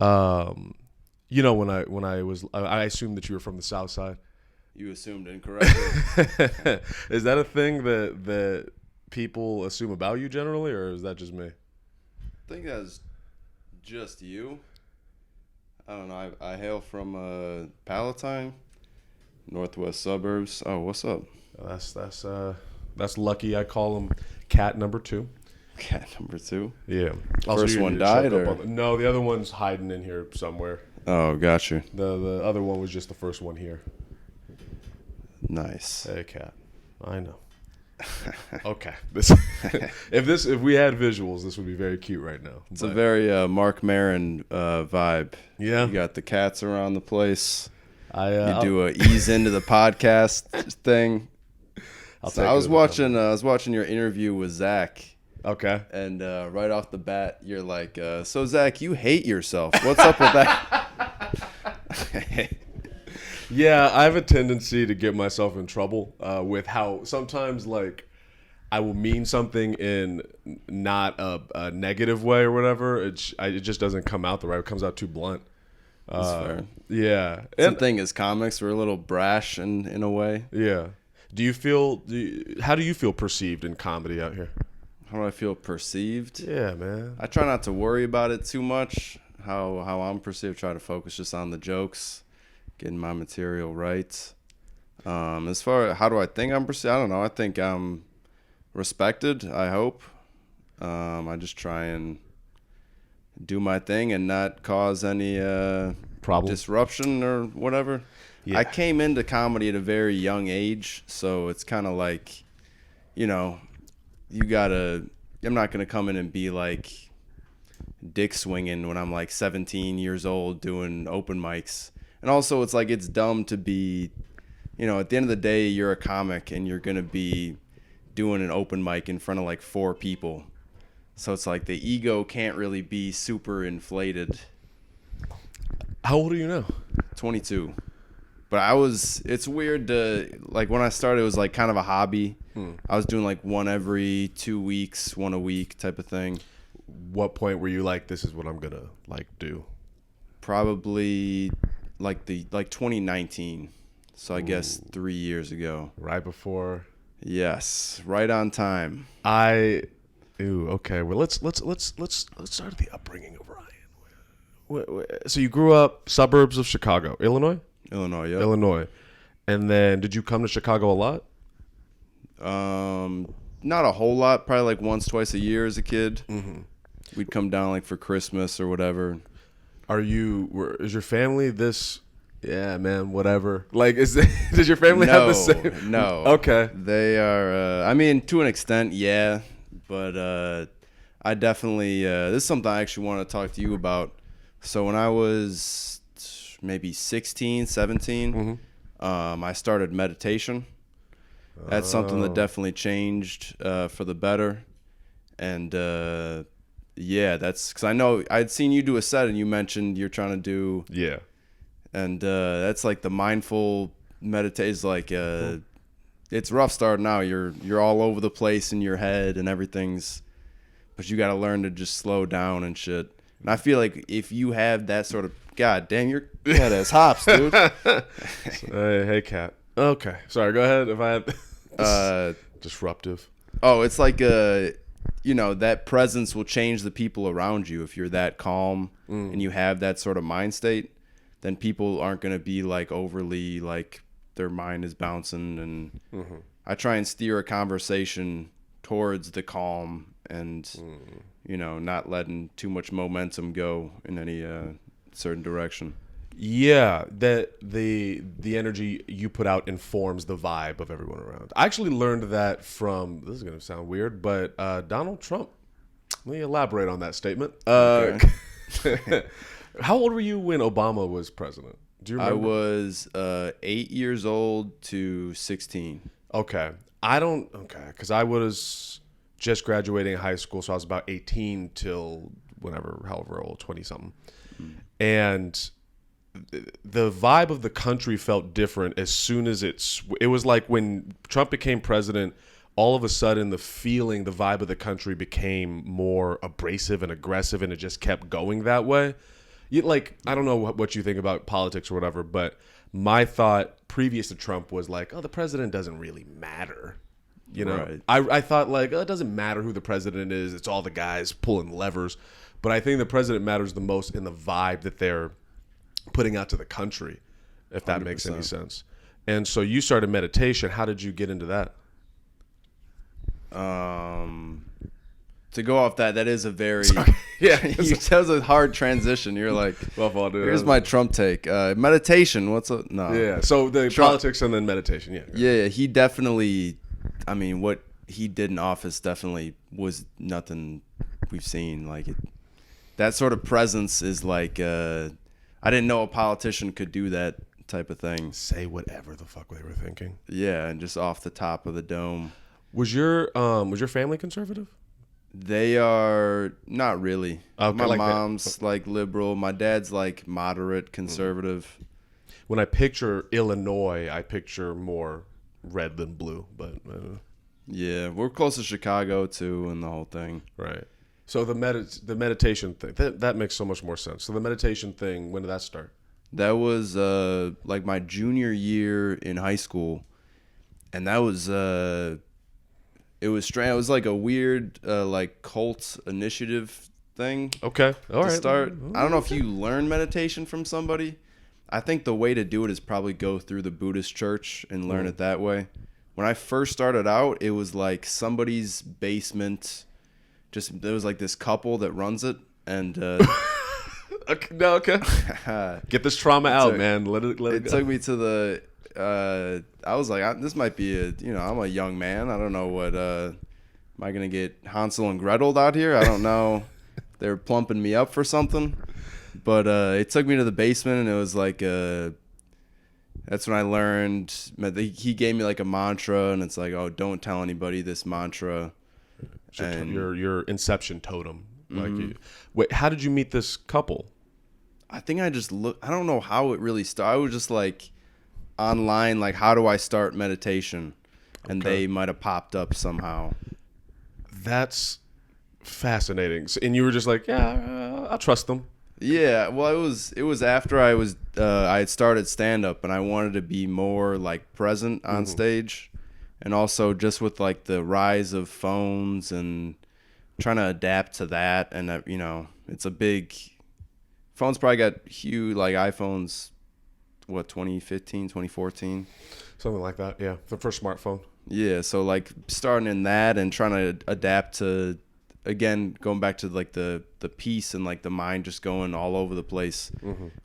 I assumed that you were from the South Side. You assumed incorrectly. Is that a thing that people assume about you generally, or is that just me? I think that's just you. I don't know. I hail from Palatine, northwest suburbs. Oh, what's up? That's lucky. I call him cat number 2. Cat number 2. Yeah. First one died, or no? The other one's hiding in here somewhere. Oh, gotcha. The other one was just the first one here. Nice. Hey, cat. I know. Okay. If we had visuals, this would be very cute right now. It's a very Mark Maron vibe. Yeah. You got the cats around the place. You do a ease into the podcast thing. I was watching your interview with Zach. Okay. And right off the bat, you're like, so Zach, you hate yourself. What's up with that? Yeah, I have a tendency to get myself in trouble with how sometimes, like, I will mean something in not a negative way or whatever. It just doesn't come out the right. It comes out too blunt. That's fair. Yeah. The thing is, comics, we're a little brash in a way. Yeah. How do you feel perceived in comedy out here? How do I feel perceived? Yeah, man. I try not to worry about it too much, how I'm perceived. Try to focus just on the jokes, getting my material right. As far as how do I think I'm perceived, I don't know. I think I'm respected, I hope. I just try and do my thing and not cause any disruption or whatever. Yeah. I came into comedy at a very young age, so it's kind of like, I'm not going to come in and be like dick swinging when I'm like 17 years old doing open mics. And also it's like, it's dumb to be, at the end of the day, you're a comic and you're going to be doing an open mic in front of like 4 people. So it's like the ego can't really be super inflated. How old are you now? 22. But it's weird to, like, when I started, it was like kind of a hobby. I was doing like one every 2 weeks, one a week type of thing. What point were you like, this is what I'm going to like do? Probably like 2019. So I guess 3 years ago. Right before. Yes. Right on time. Okay. Well, let's start at the upbringing of Ryan. So you grew up suburbs of Chicago, Illinois? Illinois, yeah. Illinois. And then did you come to Chicago a lot? Not a whole lot. Probably like once, twice a year as a kid. Mm-hmm. We'd come down like for Christmas or whatever. Is your family this? Yeah, man, whatever. Like, does your family have the same? No. Okay. They are, to an extent, yeah. But I definitely, this is something I actually want to talk to you about. So when I was maybe 16, 17, mm-hmm. I started meditation. That's something that definitely changed for the better. And yeah, that's because I know I'd seen you do a set and you mentioned you're trying to do. Yeah. And that's like the mindful meditation is like it's rough starting out. You're all over the place in your head and everything's, but you got to learn to just slow down and shit. And I feel like if you have that sort of, God damn, your cat ass hops, dude. Hey, cat. Okay, sorry. Go ahead. If I had disruptive. Oh, it's like that presence will change the people around you. If you're that calm and you have that sort of mind state, then people aren't going to be like overly like their mind is bouncing. And I try and steer a conversation towards the calm and not letting too much momentum go in any certain direction. Yeah, that the energy you put out informs the vibe of everyone around. I actually learned that from, this is going to sound weird, but Donald Trump. Let me elaborate on that statement. Okay. How old were you when Obama was president? Do you remember? I was 8 years old to 16. Okay. Because I was just graduating high school, so I was about 18 till however old, 20-something. And the vibe of the country felt different as soon as it was like when Trump became president, all of a sudden the vibe of the country became more abrasive and aggressive, and it just kept going that way. like, I don't know what you think about politics or whatever, but my thought previous to Trump was like, oh, the president doesn't really matter. You know, Right. I thought like, oh, it doesn't matter who the president is. It's all the guys pulling levers. But I think the president matters the most in the vibe that they're putting out to the country, if that 100%. Makes any sense. And so you started meditation. How did you get into that? To go off that is a very that was a hard transition. You're like, here's my Trump take. Meditation. No? Yeah. So the Trump, politics and then meditation. Yeah. Yeah. He definitely. I mean, what he did in office definitely was nothing we've seen. Like that sort of presence is like. I didn't know a politician could do that type of thing. Say whatever the fuck they were thinking. Yeah, and just off the top of the dome. Was your family conservative? They are not really. Okay, my like mom's like liberal. My dad's like moderate conservative. When I picture Illinois, I picture more red than blue. But yeah, we're close to Chicago too, and the whole thing. Right. So the meditation thing that makes so much more sense. So the meditation thing, when did that start? That was like my junior year in high school, and that was it was strange. It was like a weird like cult initiative thing. Okay, all right. Start. I don't know if you learn meditation from somebody. I think the way to do it is probably go through the Buddhist church and learn it that way. When I first started out, it was like somebody's basement. There was like this couple that runs it, and okay. Get this trauma out, man. Let it go. It took me to the. I was like, this might be I'm a young man. I don't know what. Am I gonna get Hansel and Gretel out here? I don't know. They're plumping me up for something, but it took me to the basement, and it was like that's when I learned. He gave me like a mantra, and it's like, oh, don't tell anybody this mantra. And your inception totem. Like, wait, how did you meet this couple? I think I just I don't know how it really started. I was just like online, like, how do I start meditation? And they might have popped up somehow. That's fascinating. And you were just like, yeah, I'll trust them. Yeah, well, it was after I had started stand up, and I wanted to be more like present on stage. And also just with like the rise of phones and trying to adapt to that. And, it's a big – phones probably got huge, like iPhones, 2015, 2014? Something like that, yeah. The first smartphone. Yeah, so like starting in that and trying to adapt to, again, going back to like the peace and like the mind just going all over the place.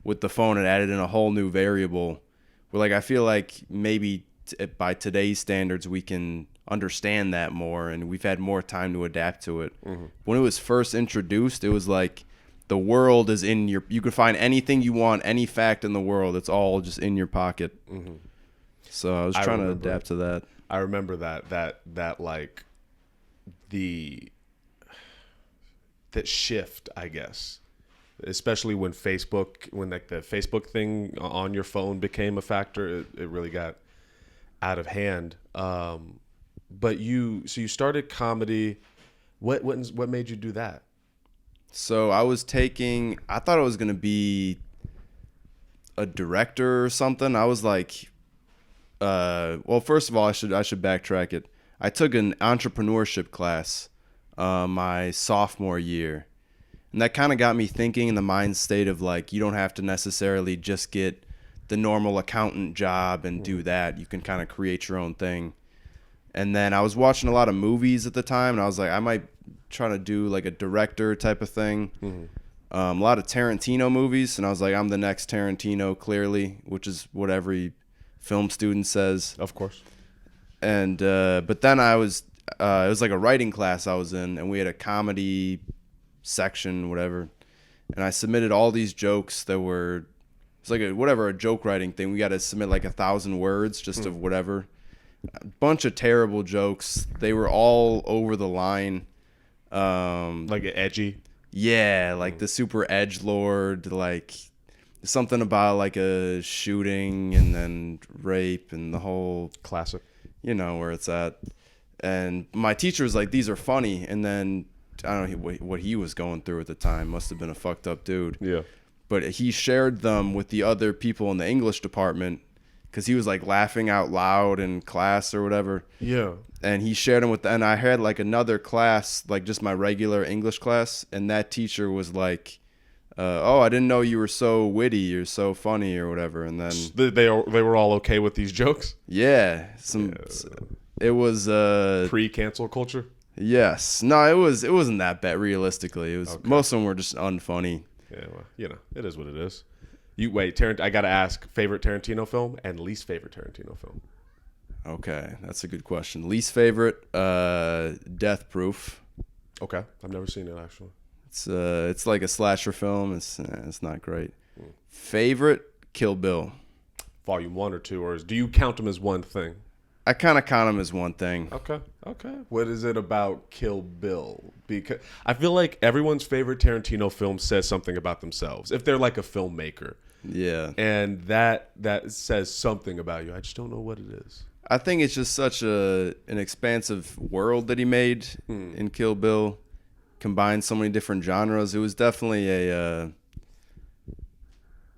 With the phone, it added in a whole new variable where like I feel like maybe – by today's standards, we can understand that more, and we've had more time to adapt to it. When it was first introduced, it was like the world is in you could find anything you want, any fact in the world. It's all just in your pocket. So I was trying to adapt to that. I remember that like that shift, I guess, especially when like the Facebook thing on your phone became a factor. It really got out of hand. But you started comedy. What made you do that? So I thought I was going to be a director or something. I was like, well, first of all, I should backtrack it. I took an entrepreneurship class my sophomore year. And that kind of got me thinking in the mind state of like, you don't have to necessarily just get the normal accountant job and do that. You can kind of create your own thing. And then I was watching a lot of movies at the time, and I was like, I might try to do like a director type of thing. A lot of Tarantino movies, and I was like, I'm the next Tarantino, clearly, which is what every film student says. Of course. And but then it was like a writing class I was in, and we had a comedy section, whatever. And I submitted all these jokes that were, it's like a joke writing thing. We got to submit like 1,000 words just of whatever. A bunch of terrible jokes. They were all over the line. Like edgy? Yeah, like the super edgelord, like something about like a shooting and then rape and the whole classic. You know where it's at. And my teacher was like, these are funny. And then I don't know what he was going through at the time. Must have been a fucked up dude. Yeah. but he shared them with the other people in the English department because he was like laughing out loud in class or whatever. Yeah. And he shared them and I had like another class, like just my regular English class, and that teacher was like, oh, I didn't know you were so witty, you're so funny or whatever. And then They were all okay with these jokes? Yeah. It was pre-cancel culture? Yes. No, it wasn't that bad realistically. It was okay. Most of them were just unfunny. Yeah, well, you know, it is what it is. I got to ask, favorite Tarantino film and least favorite Tarantino film? Okay, that's a good question. Least favorite, Death Proof. Okay, I've never seen it actually. It's like a slasher film. It's not great. Favorite, Kill Bill. Volume 1 or 2, or do you count them as one thing? I kind of count them as one thing. Okay. What is it about Kill Bill? Because I feel like everyone's favorite Tarantino film says something about themselves if they're like a filmmaker. Yeah. And that says something about you. I just don't know what it is. I think it's just such an expansive world that he made in Kill Bill. Combined so many different genres. It was definitely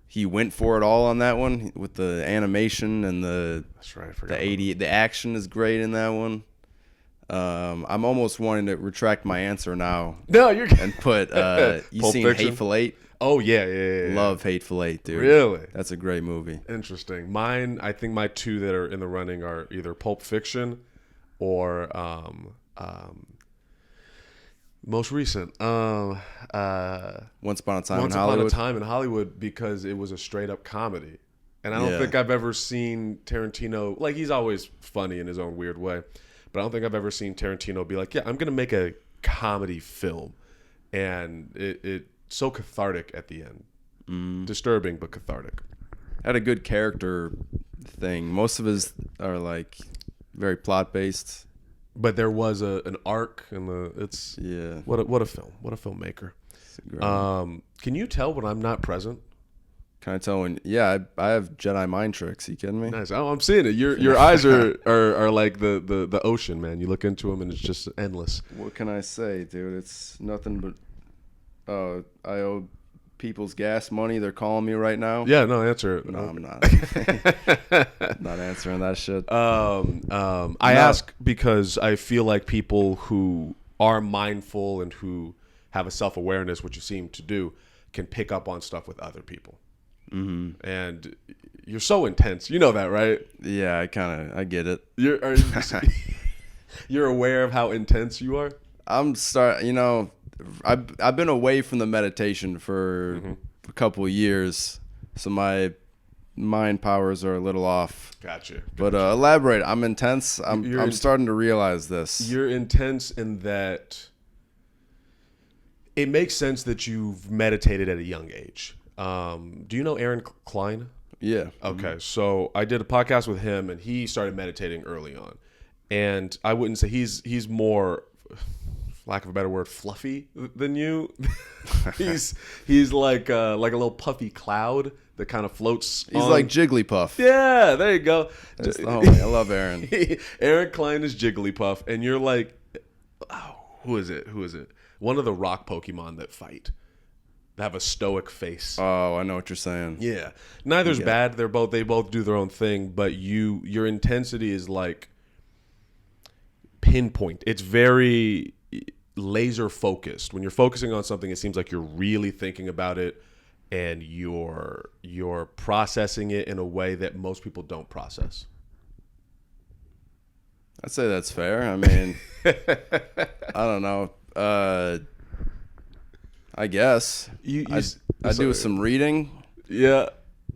he went for it all on that one with the animation and That's right, I forgot the action is great in that one. I'm almost wanting to retract my answer now. No, you're and put you Pulp seen Fiction? Hateful Eight? Oh yeah. Love Hateful Eight, dude. Really? That's a great movie. Interesting. Mine, I think my two that are in the running are either Pulp Fiction or most recent. Once Upon a Time in Hollywood. Once Upon a Time in Hollywood, because it was a straight up comedy. And I don't think I've ever seen Tarantino, like, he's always funny in his own weird way, but I don't think I've ever seen Tarantino be like, yeah, I'm going to make a comedy film. And it's so cathartic at the end. Disturbing, but cathartic. Had a good character thing. Most of his are like very plot based. But there was an arc, and what a film, what a filmmaker. Can you tell when I'm not present? Can I tell when? Yeah, I have Jedi mind tricks. You kidding me? Nice. Oh, I'm seeing it. Your eyes are like the ocean, man. You look into them and it's just endless. What can I say, dude? It's nothing but I owe people's gas money. They're calling me right now. Yeah, no, answer it. No, I'm not. Not answering that shit. I ask because I feel like people who are mindful and who have a self-awareness, which you seem to do, can pick up on stuff with other people. Mm-hmm. And you're so intense. You know that, right? Yeah, I get it. You're aware of how intense you are? I've been away from the meditation for a couple of years, so my mind powers are a little off. Gotcha. But elaborate. I'm intense. I'm starting to realize this. You're intense in that it makes sense that you've meditated at a young age. Do you know Aaron Klein? Yeah. Okay, so I did a podcast with him, and he started meditating early on. And I wouldn't say he's more, lack of a better word, fluffy than you. he's like a little puffy cloud that kind of floats. He's like Jigglypuff. Yeah, there you go. That's the homie. I love Aaron. Aaron Klein is Jigglypuff, and you're like, who is it? One of the rock Pokemon that fight. They have a stoic face. Oh, I know what you're saying. Yeah, neither's bad. They both do their own thing, but your intensity is like pinpoint. It's very laser focused. When you're focusing on something, it seems like you're really thinking about it, and you're processing it in a way that most people don't process. I'd say that's fair. I mean, I don't know. I guess I do some reading. Yeah.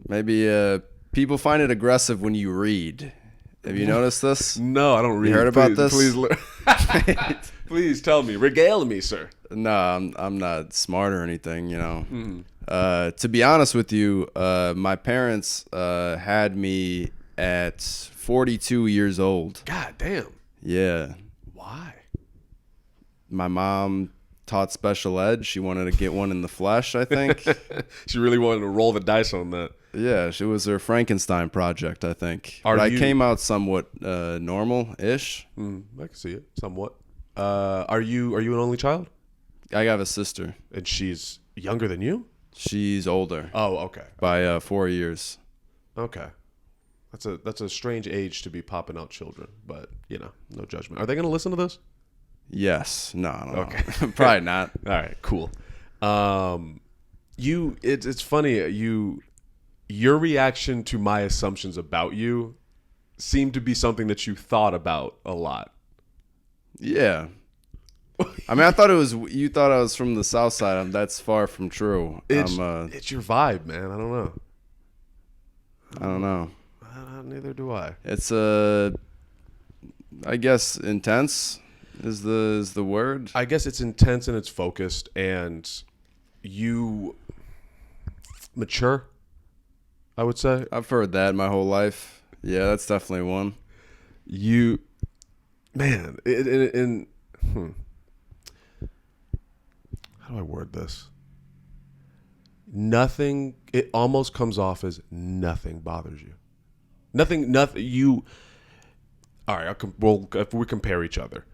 Maybe people find it aggressive when you read. Have you noticed this? No, I don't read. You heard about this? Please tell me. Regale me, sir. No, I'm not smart or anything, you know. To be honest with you, my parents had me at 42 years old. God damn. Yeah. Why? My mom taught special ed. She wanted to get one in the flesh, I think. She really wanted to roll the dice on that. Yeah, it was her Frankenstein project, I think. I came out somewhat normal-ish. I can see it, somewhat. Are you an only child? I have a sister. And she's younger than you? She's older Oh, okay. by 4 years. Okay. That's a strange age to be popping out children, but no judgment. Are they going to listen to this? Yes. No. Okay. Probably not. All right, cool. It's funny. Your reaction to my assumptions about you seemed to be something that you thought about a lot. Yeah. I mean, you thought I was from the South Side. That's far from true. It's your vibe, man. I don't know. I don't know. Neither do I. It's I guess intense is the word. I guess it's intense and it's focused, and you mature, I would say. I've heard that my whole life. Yeah, that's definitely one. Man, how do I word this? Nothing. It almost comes off as nothing bothers you. Nothing. You. All right. If we compare each other,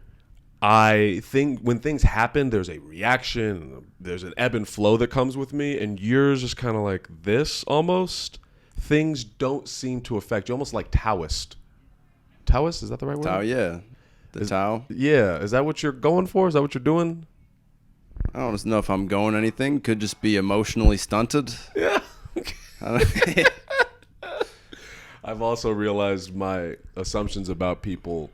I think when things happen, there's a reaction. There's an ebb and flow that comes with me, and yours is kind of like this almost. Things don't seem to affect you. Almost like Taoist. Taoist, is that the right word? Tao, yeah. Tao. Yeah. Is that what you're going for? Is that what you're doing? I don't know if I'm going anything. Could just be emotionally stunted. Yeah. I've also realized my assumptions about people,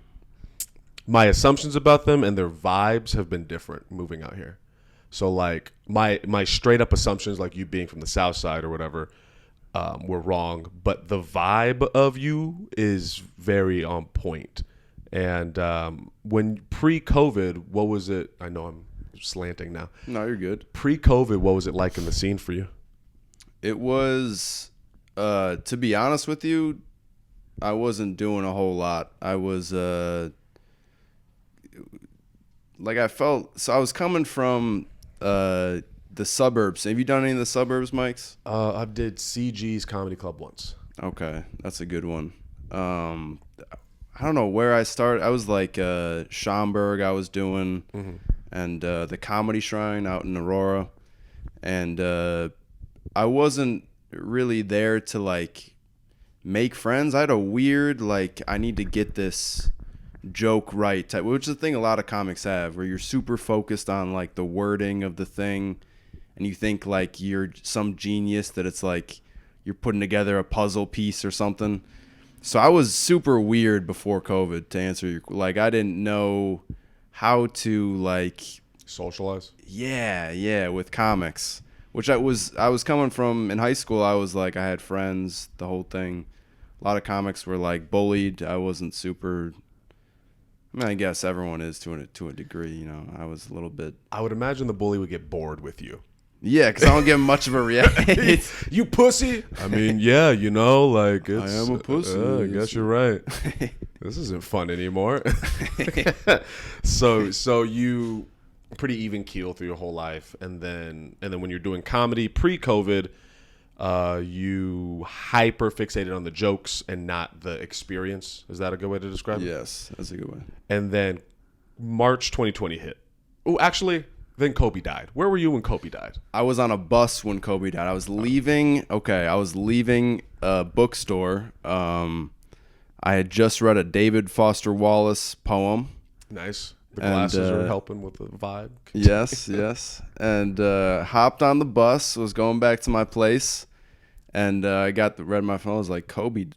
my assumptions about them and their vibes have been different moving out here. So like my straight up assumptions, like you being from the South Side or whatever, were wrong. But the vibe of you is very on point. And when pre-COVID, what was it? I know I'm slanting now. No, you're good. Pre-COVID, what was it like in the scene for you? It was, to be honest with you, I wasn't doing a whole lot. I was, I was coming from the suburbs. Have you done any of the suburbs, Mikes? I did CG's Comedy Club once. Okay, that's a good one. I don't know where I started. I was like Schaumburg I was doing, and the Comedy Shrine out in Aurora. And I wasn't really there to like make friends. I had a weird like I need to get this joke right type, which is the thing a lot of comics have, where you're super focused on like the wording of the thing, and you think like you're some genius that it's like you're putting together a puzzle piece or something. So I was super weird before COVID, to answer your, like I didn't know how to like socialize. Yeah, with comics, which I was coming from in high school. I was like, I had friends, the whole thing. A lot of comics were like bullied. I wasn't super. I mean, I guess everyone is to a degree. You know, I was a little bit. I would imagine the bully would get bored with you. Yeah, because I don't give much of a reaction. You pussy. I mean, yeah, like it's. I am a pussy. I guess you're right. This isn't fun anymore. So you pretty even keel through your whole life, and then when you're doing comedy pre-COVID, you hyper fixated on the jokes and not the experience. Is that a good way to describe it? Yes, that's a good way. And then March 2020 hit. Oh, actually. Then Kobe died. Where were you when Kobe died? I was on a bus when Kobe died. I was leaving. Okay, I was leaving a bookstore. I had just read a David Foster Wallace poem. Nice. The glasses are helping with the vibe. Yes. And hopped on the bus. Was going back to my place, and I read my phone. I was like, Kobe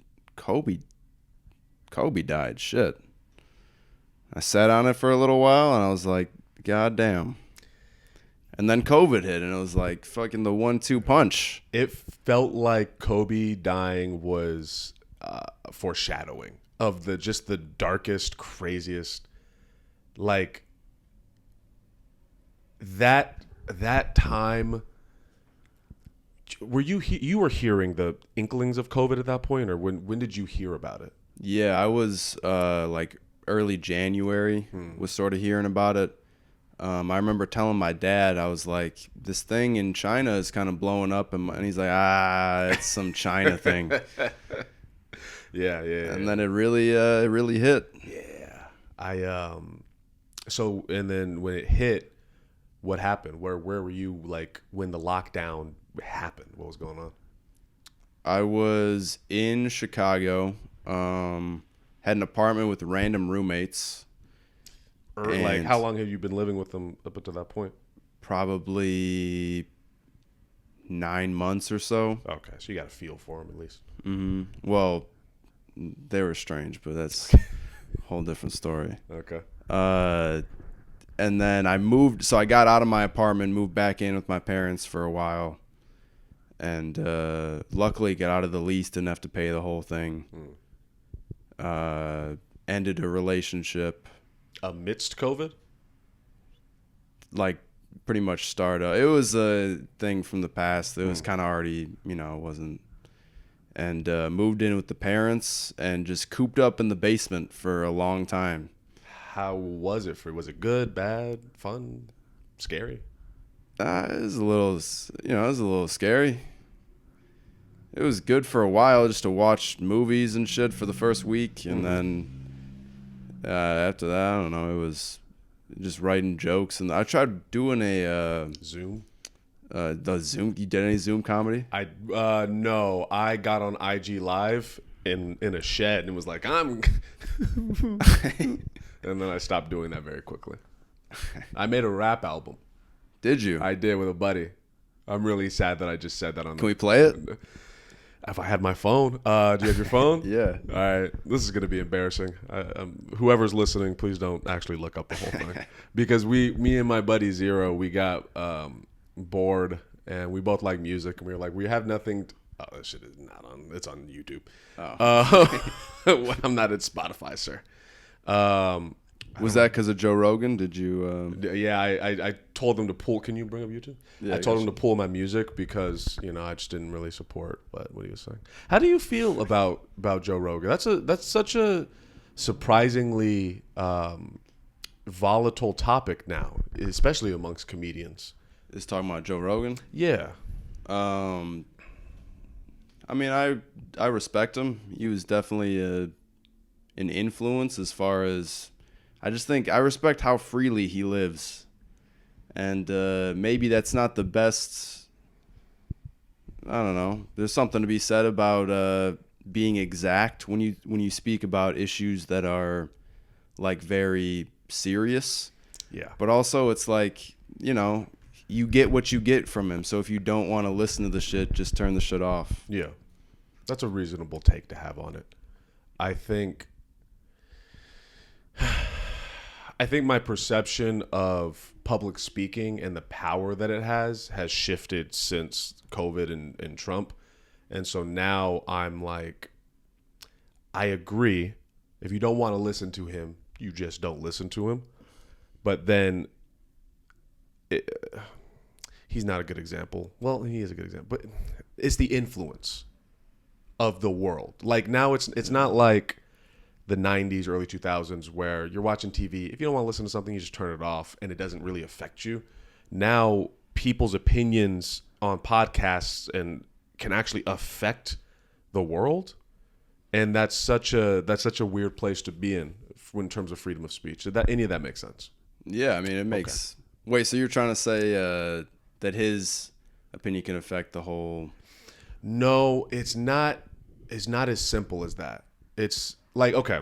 died. Shit. I sat on it for a little while, and I was like, God damn. And then COVID hit, and it was like fucking the 1-2 punch. It felt like Kobe dying was foreshadowing of just the darkest, craziest, like that time. Were you were hearing the inklings of COVID at that point, or when did you hear about it? Yeah, I was like early January was sort of hearing about it. I remember telling my dad, I was like, this thing in China is kind of blowing up. And he's like, it's some China thing. Yeah. And then it really hit. Yeah. And then when it hit, what happened? Where were you like when the lockdown happened? What was going on? I was in Chicago. Had an apartment with random roommates. Like, how long have you been living with them up until that point? Probably 9 months or so. Okay, so you got a feel for them at least. Mm-hmm. Well, they were strange, but that's a whole different story. Okay. And then I moved. So I got out of my apartment, moved back in with my parents for a while. And luckily got out of the lease, didn't have to pay the whole thing. Ended a relationship. Amidst COVID? Like, pretty much started. It was a thing from the past. It was kind of already, wasn't. And moved in with the parents and just cooped up in the basement for a long time. How was it for you? Was it good, bad, fun, scary? It was a little, scary. It was good for a while just to watch movies and shit for the first week. And then after that, I don't know, it was just writing jokes. And I tried doing a Zoom. The Zoom. You did any Zoom comedy? No, I got on IG Live in a shed and was like, and then I stopped doing that very quickly. I made a rap album. Did you? I did with a buddy. I'm really sad that I just said that on. Can we play it? If I had my phone. Do you have your phone? Yeah. All right. This is going to be embarrassing. Whoever's listening, please don't actually look up the whole thing. Because me and my buddy Zero, we got bored and we both like music. And we were like, we have nothing. This shit is not on. It's on YouTube. Oh. I'm not at Spotify, sir. Was that because of Joe Rogan? Did you? Yeah, I told them to pull. Can you bring up YouTube? Yeah, I told them to pull my music because I just didn't really support what he was saying. How do you feel about Joe Rogan? That's such a surprisingly volatile topic now, especially amongst comedians. Is talking about Joe Rogan? Yeah. I mean, I respect him. He was definitely an influence as far as. I just think I respect how freely he lives, and maybe that's not the best. I don't know. There's something to be said about being exact when you speak about issues that are like very serious. Yeah. But also, it's like you get what you get from him. So if you don't want to listen to the shit, just turn the shit off. Yeah, that's a reasonable take to have on it. I think my perception of public speaking and the power that it has shifted since COVID and Trump. And so now I'm like, I agree. If you don't want to listen to him, you just don't listen to him. But then he's not a good example. Well, he is a good example, but it's the influence of the world. Like now it's not like the 90s, early 2000s, where you're watching TV. If you don't want to listen to something, you just turn it off and it doesn't really affect you. Now, people's opinions on podcasts and can actually affect the world. And that's such a weird place to be in terms of freedom of speech. Did any of that make sense? Yeah, I mean, it makes. Okay. Wait, so you're trying to say that his opinion can affect the whole? No, it's not. It's not as simple as that. It's like, okay,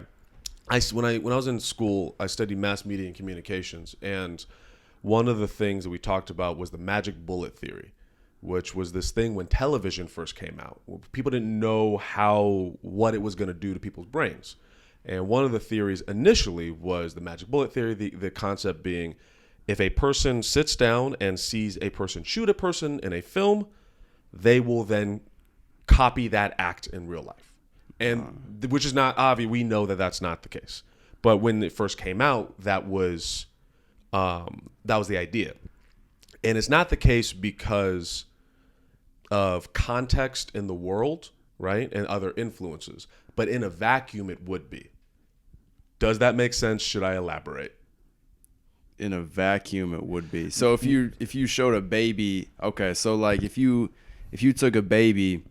when I was in school, I studied mass media and communications, and one of the things that we talked about was the magic bullet theory, which was this thing when television first came out. People didn't know what it was going to do to people's brains. And one of the theories initially was the magic bullet theory, the concept being if a person sits down and sees a person shoot a person in a film, they will then copy that act in real life. And which is not obvious. We know that that's not the case. But when it first came out, that was the idea. And it's not the case because of context in the world, right? And other influences. But in a vacuum, it would be. Does that make sense? Should I elaborate? In a vacuum, it would be. So if you showed a baby, okay, so like if you took a baby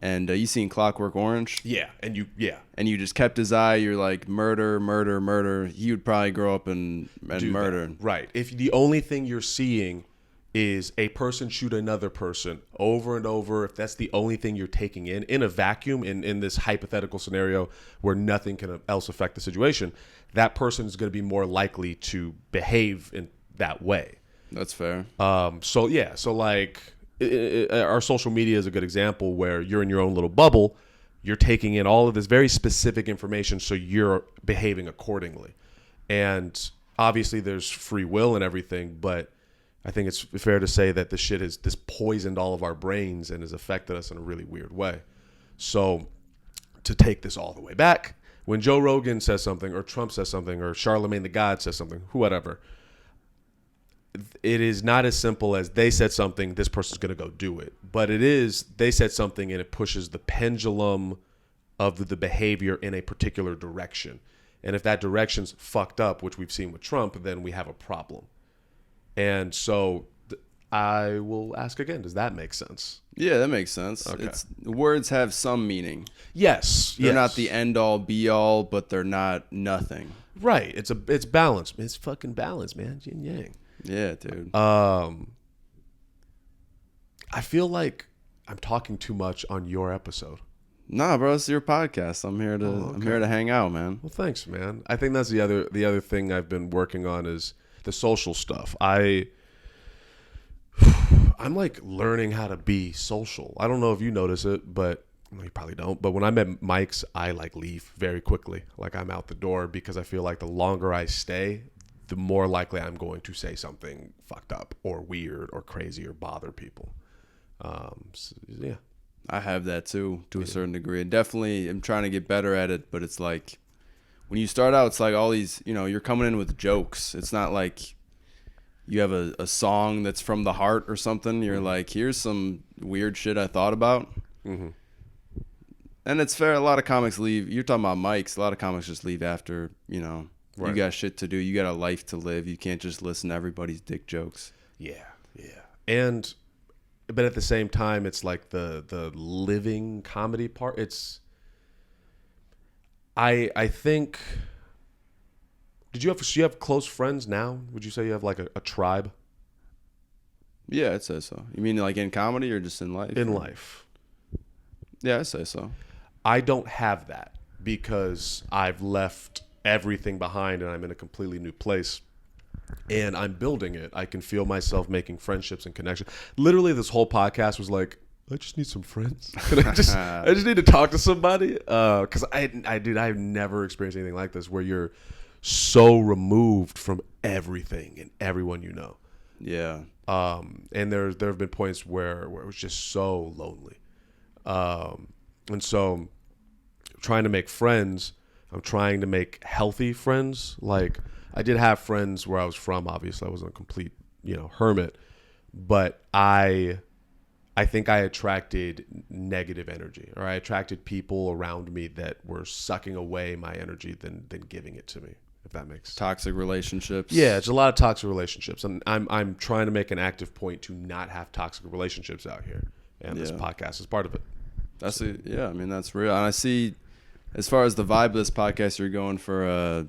and you seen Clockwork Orange? Yeah, and you just kept his eye, you're like murder, murder, murder. He would probably grow up and murder. That. Right. If the only thing you're seeing is a person shoot another person over and over. If that's the only thing you're taking in a vacuum, in this hypothetical scenario where nothing can else affect the situation, that person is going to be more likely to behave in that way. That's fair. So like our social media is a good example where you're in your own little bubble. You're taking in all of this very specific information, so you're behaving accordingly. And obviously there's free will and everything, but I think it's fair to say that this shit has poisoned all of our brains and has affected us in a really weird way. So to take this all the way back, when Joe Rogan says something, or Trump says something, or Charlemagne the God says something, whatever, it is not as simple as they said something, this person's going to go do it. But it is, they said something and it pushes the pendulum of the behavior in a particular direction. And if that direction's fucked up, which we've seen with Trump, then we have a problem. And so I will ask again, does that make sense? Yeah, that makes sense. Okay. Words have some meaning. Yes. They're not the end all be all, but they're not nothing. Right. It's balance. It's fucking balance, man. Yin yang. Yeah, dude. I feel like I'm talking too much on your episode. Nah, bro, it's your podcast. I'm here to hang out, man. Well, thanks, man. I think that's the other thing I've been working on is the social stuff. I'm like learning how to be social. I don't know if you notice it, but you probably don't. But when I'm at Mike's, I like leave very quickly. Like I'm out the door because I feel like the longer I stay, the more likely I'm going to say something fucked up or weird or crazy or bother people. So, yeah. I have that too, to a certain degree. And definitely I'm trying to get better at it, but it's like when you start out, it's like all these, you're coming in with jokes. It's not like you have a song that's from the heart or something. You're like, here's some weird shit I thought about. Mm-hmm. And it's fair. A lot of comics leave. You're talking about mics. A lot of comics just leave after, right. You got shit to do. You got a life to live. You can't just listen to everybody's dick jokes. Yeah. But at the same time, it's like the living comedy part. I think. Do you have close friends now? Would you say you have like a tribe? Yeah, I'd say so. You mean like in comedy or just in life? In life. Yeah, I'd say so. I don't have that because I've left everything behind and I'm in a completely new place. And I'm building it. I can feel myself making friendships and connections. Literally, this whole podcast was like, I just need some friends. I just need to talk to somebody. Because I've never experienced anything like this where you're so removed from everything and everyone you know. Yeah. And there have been points where it was just so lonely. And so trying to make friends, I'm trying to make healthy friends. Like I did have friends where I was from. Obviously, I wasn't a complete, hermit, but I think I attracted negative energy, or I attracted people around me that were sucking away my energy than giving it to me. If that makes sense. Toxic relationships. Yeah, it's a lot of toxic relationships, and I'm trying to make an active point to not have toxic relationships out here, and this podcast is part of it. That's real, and I see. As far as the vibe of this podcast, you're going for a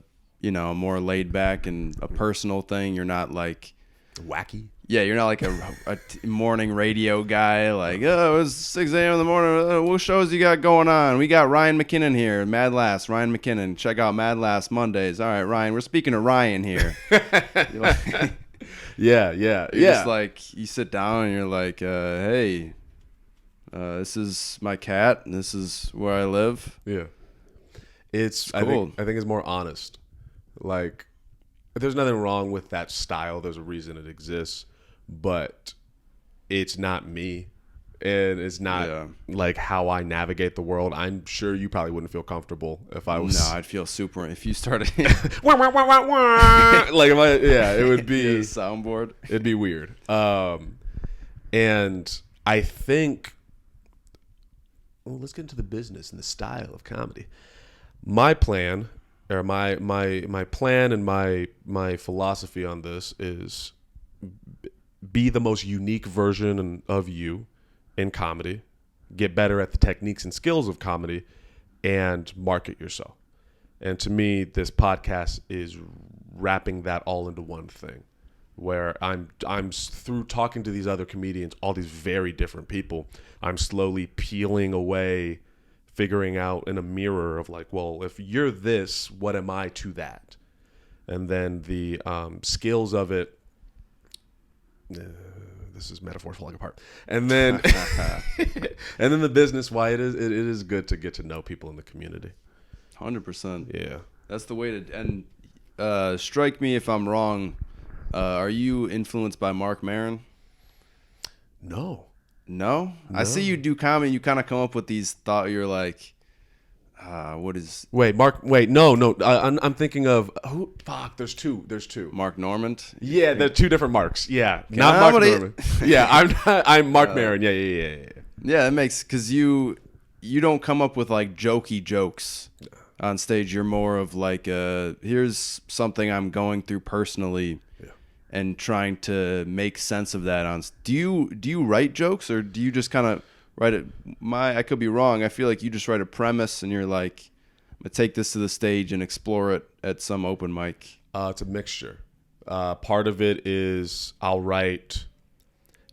more laid back and a personal thing. You're not like wacky. Yeah, you're not like a morning radio guy. Like, oh, it's 6 a.m. in the morning. What shows you got going on? We got Ryan Mackinnon here. Mad Last, Ryan Mackinnon. Check out Mad Last Mondays. All right, Ryan. We're speaking to Ryan here. Yeah. Just like you sit down and you're like, hey, this is my cat. And this is where I live. Yeah. It's cool. I think it's more honest. Like, there's nothing wrong with that style. There's a reason it exists, but it's not me, and it's not like how I navigate the world. I'm sure you probably wouldn't feel comfortable if I was. No, I'd feel super if you started. Like, it would be a soundboard. It'd be weird. And I think. Well, let's get into the business and the style of comedy. My plan, or my plan and my philosophy on this is be the most unique version of you in comedy, get better at the techniques and skills of comedy, and market yourself. And to me, this podcast is wrapping that all into one thing. where through talking to these other comedians, all these very different people, I'm slowly peeling away, figuring out in a mirror of like, well, if you're this, what am I to that? And then the skills of it. This is metaphor falling apart. And then and then the business, why it is good to get to know people in the community. 100%. Yeah. That's the way to. And strike me if I'm wrong. Are you influenced by Mark Maron? No. No? I see you do comedy. You kind of come up with these thought. You're like, what is? Wait, Mark. Wait, no. I'm thinking of who? Fuck. There's two. Mark Normand. Yeah, they're two different Marks. Yeah, not Mark Norman. Yeah, I'm Mark Maron. Yeah. Yeah, it makes because you don't come up with like jokey jokes on stage. You're more of like, here's something I'm going through personally. And trying to make sense of that. Do you write jokes, or do you just kind of write it? I could be wrong. I feel like you just write a premise and you're like, I'm gonna take this to the stage and explore it at some open mic. It's a mixture. Part of it is I'll write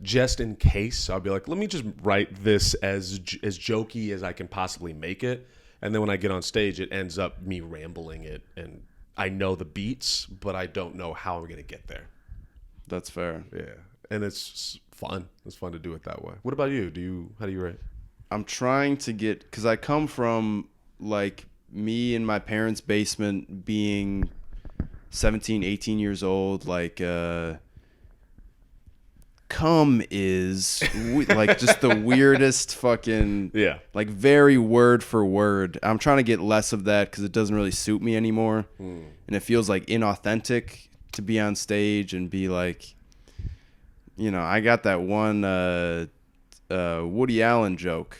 just in case. I'll be like, let me just write this as jokey as I can possibly make it. And then when I get on stage, it ends up me rambling it, and I know the beats, but I don't know how I'm gonna get there. That's fair. Yeah, and it's fun. It's fun to do it that way. What about you? How do you write? I'm trying to get, because I come from like me in my parents' basement being 17, 18 years old. Like, cum is like just the weirdest fucking, like very word for word. I'm trying to get less of that because it doesn't really suit me anymore. And it feels like inauthentic to be on stage and be like, I got that one Woody Allen joke.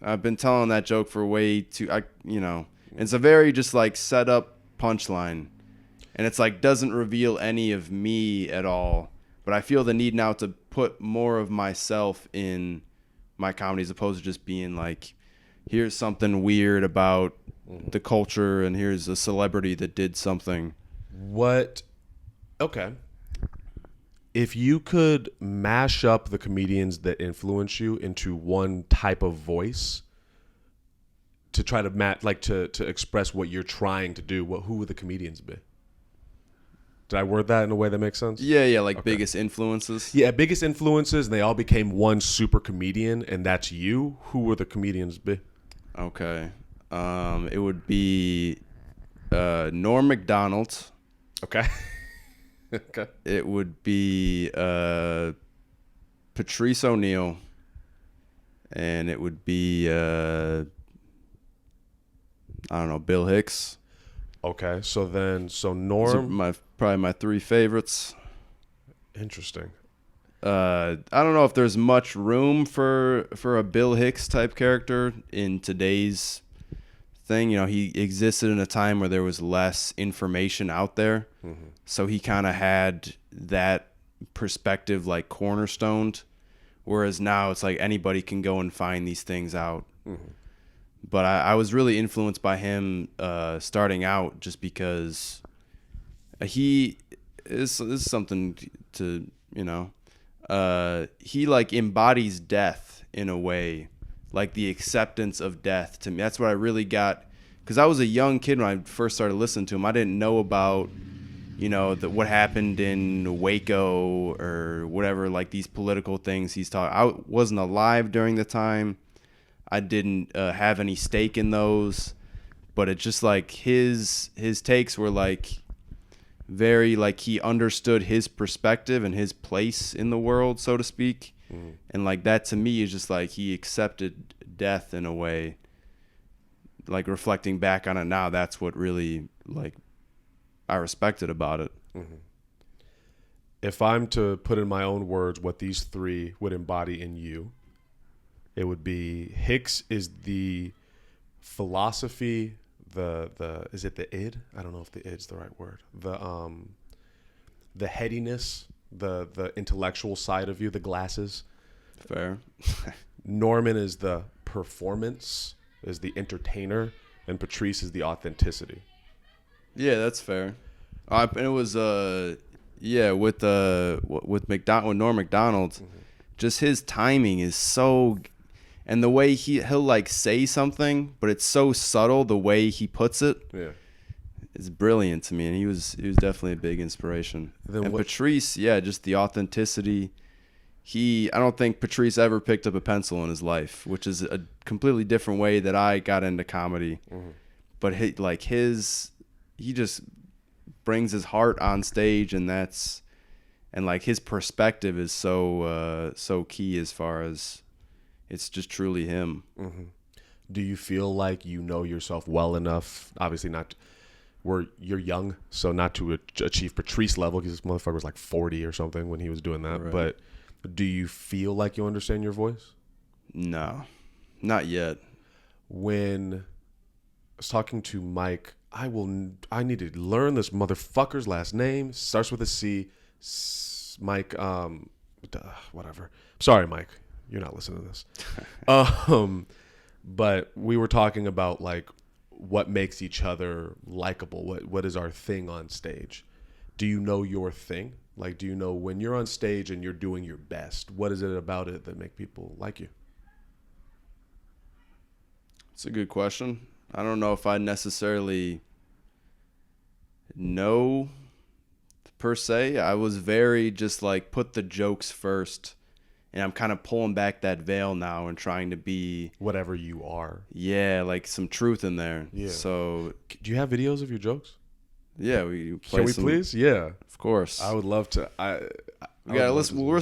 I've been telling that joke for way too, it's a very just like set up punchline, and it's like doesn't reveal any of me at all. But I feel the need now to put more of myself in my comedy as opposed to just being like, here's something weird about the culture and here's a celebrity that did something. Okay. If you could mash up the comedians that influence you into one type of voice to try to to express what you're trying to do, who would the comedians be? Did I word that in a way that makes sense? Yeah, like okay. Biggest influences. Yeah, biggest influences, and they all became one super comedian, and that's you. Who would the comedians be? Okay. It would be Norm Macdonald. Okay. Okay. It would be Patrice O'Neal, and it would be I don't know, Bill Hicks. Okay, so Norm, probably my three favorites. Interesting. I don't know if there's much room for a Bill Hicks type character in today's thing. He existed in a time where there was less information out there. Mm-hmm. So he kind of had that perspective like cornerstoned, whereas now it's like anybody can go and find these things out. Mm-hmm. But I was really influenced by him starting out just because he is something to, he like embodies death in a way, like the acceptance of death to me. That's what I really got, because I was a young kid when I first started listening to him. I didn't know about, what happened in Waco or whatever, like these political things he's talking. I wasn't alive during the time. I didn't have any stake in those, but it's just like his takes were like very like he understood his perspective and his place in the world, so to speak. Mm-hmm. And like that to me is just like he accepted death in a way. Like reflecting back on it now, that's what really like I respected about it. Mm-hmm. If I'm to put in my own words what these three would embody in you, it would be Hicks is the philosophy, is it the id? I don't know if the id's the right word. The headiness, the intellectual side of you, the glasses. Fair. Norman is the performance, is the entertainer, and Patrice is the authenticity. Yeah, that's fair. And it was Yeah, with Norm Macdonald, just his timing is so, and the way he'll like say something, but it's so subtle the way he puts it. Yeah. It's brilliant to me, and he was definitely a big inspiration. And Patrice, yeah, just the authenticity. I don't think Patrice ever picked up a pencil in his life, which is a completely different way that I got into comedy. But he just brings his heart on stage, and like his perspective is so key as far as it's just truly him. Do you feel like you know yourself well enough? Obviously not. You're young, so not to achieve Patrice level, because this motherfucker was like 40 or something when he was doing that. Right. But do you feel like you understand your voice? No, not yet. When I was talking to Mike, I need to learn this motherfucker's last name. Starts with a C. Mike, whatever. Sorry, Mike. You're not listening to this. But we were talking about like what makes each other likable. What is our thing on stage? Do you know your thing? Like, do you know when you're on stage and you're doing your best, what is it about it that make people like you? It's a good question. I don't know if I necessarily know per se. I was very just like put the jokes first, and I'm kind of pulling back that veil now and trying to be whatever you are. Yeah, like some truth in there. Yeah. So, do you have videos of your jokes? Yeah, Can we please? Yeah, of course. I would love to. We gotta listen. We'll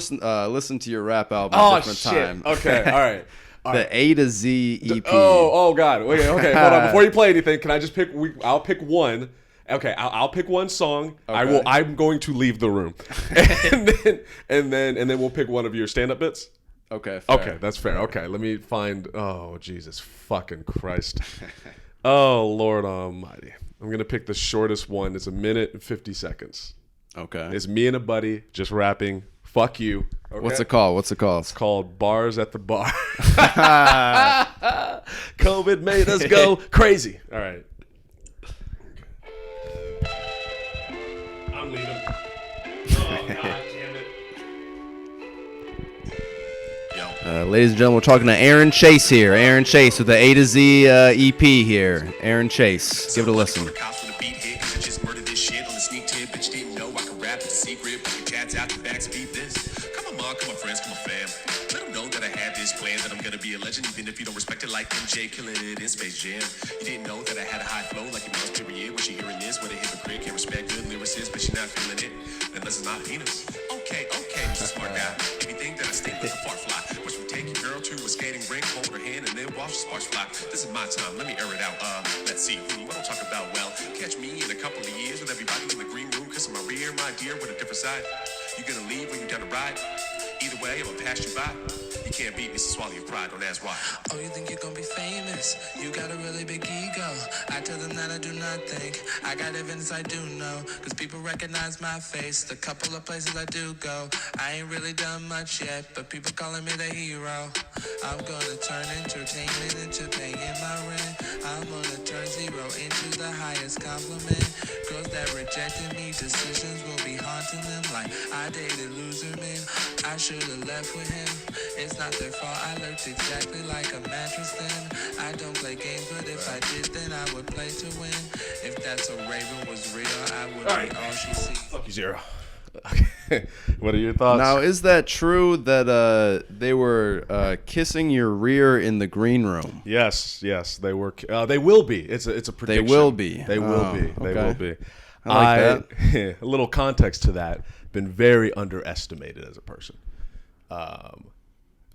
listen to your rap album at a different time. Okay, all right. The A to Z EP. Oh God. Okay, hold on. Before you play anything, can I just pick? I'll pick one. Okay, I'll pick one song. Okay. I'm going to leave the room, and then we'll pick one of your stand-up bits. Okay. Fair. Okay, that's fair. Okay, let me find. Oh Jesus fucking Christ. Oh Lord Almighty. I'm gonna pick the shortest one. It's 1 minute and 50 seconds. Okay. It's me and a buddy just rapping. Fuck you. Okay? What's it called? It's called Bars at the Bar. COVID made us go crazy. All right. I'm leaving. Oh, God damn it. Ladies and gentlemen, we're talking to Aaron Chase here. Aaron Chase with the A to Z EP here. Aaron Chase. Give it a listen. Even if you don't respect it like MJ killing it in Space Jam. You didn't know that I had a high flow like your mom's period. When she hearing this, what a hypocrite can't respect good lyricists, but she not feeling it. Unless it's not a penis. Okay, Mr. Smart Guy. If you think that I stink like a fart fly, which would take your girl to a skating rink, hold her hand, and then watch the sparks fly. This is my time, let me air it out. Let's see, what I'm talking about. Well, catch me in a couple of years with everybody in the green room, kissing my rear, my dear, with a different side. You gonna leave when you down the ride? Either way, I'm gonna pass you by. You can't beat me, so swallow your pride, don't ask why. Oh, you think you're gonna be famous? You got a really big ego. I tell them that I do not think I got evidence I do know, cause people recognize my face. The couple of places I do go, I ain't really done much yet, but people calling me the hero. I'm gonna turn entertainment into paying my rent. I'm gonna turn zero into the highest compliment. Girls that rejected me, decisions will be haunting them like I dated loser men. I should've left with him. It's not their fault, I looked exactly like a mattress then. I don't play games, but if I did, then I would play to win. If that's a raven was real, I would be all she sees. Fuck you, Zero. Okay. What are your thoughts? Now, is that true that they were kissing your rear in the green room? Yes, they were. They will be. It's a prediction. They will be. They will be. They will be. I like that. A little context to that. Been very underestimated as a person.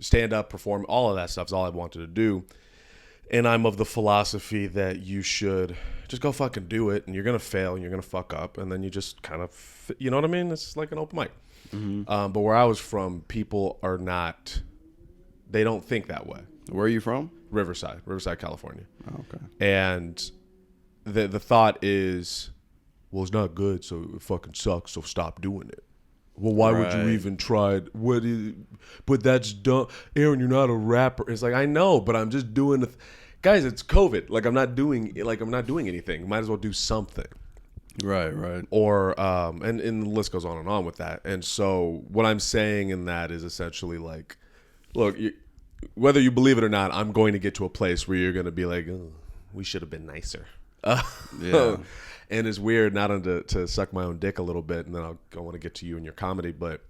Stand up, perform, all of that stuff is all I wanted to do. And I'm of the philosophy that you should just go fucking do it, and you're going to fail, and you're going to fuck up, and then you just kind of, you know what I mean? It's like an open mic. Mm-hmm. But where I was from, people are not, they don't think that way. Where are you from? Riverside, California. Oh, okay. And the thought is, well, it's not good, so it fucking sucks, so stop doing it. Well, why would you even try it? But that's dumb. Aaron, you're not a rapper. It's like, I know, but I'm just doing guys, it's COVID. Like I'm not doing anything. Might as well do something. Right. Or and the list goes on and on with that. And so what I'm saying in that is essentially like, look, whether you believe it or not, I'm going to get to a place where you're going to be like, oh, we should have been nicer. Yeah. And it's weird, not to suck my own dick a little bit, and then I want to get to you and your comedy, but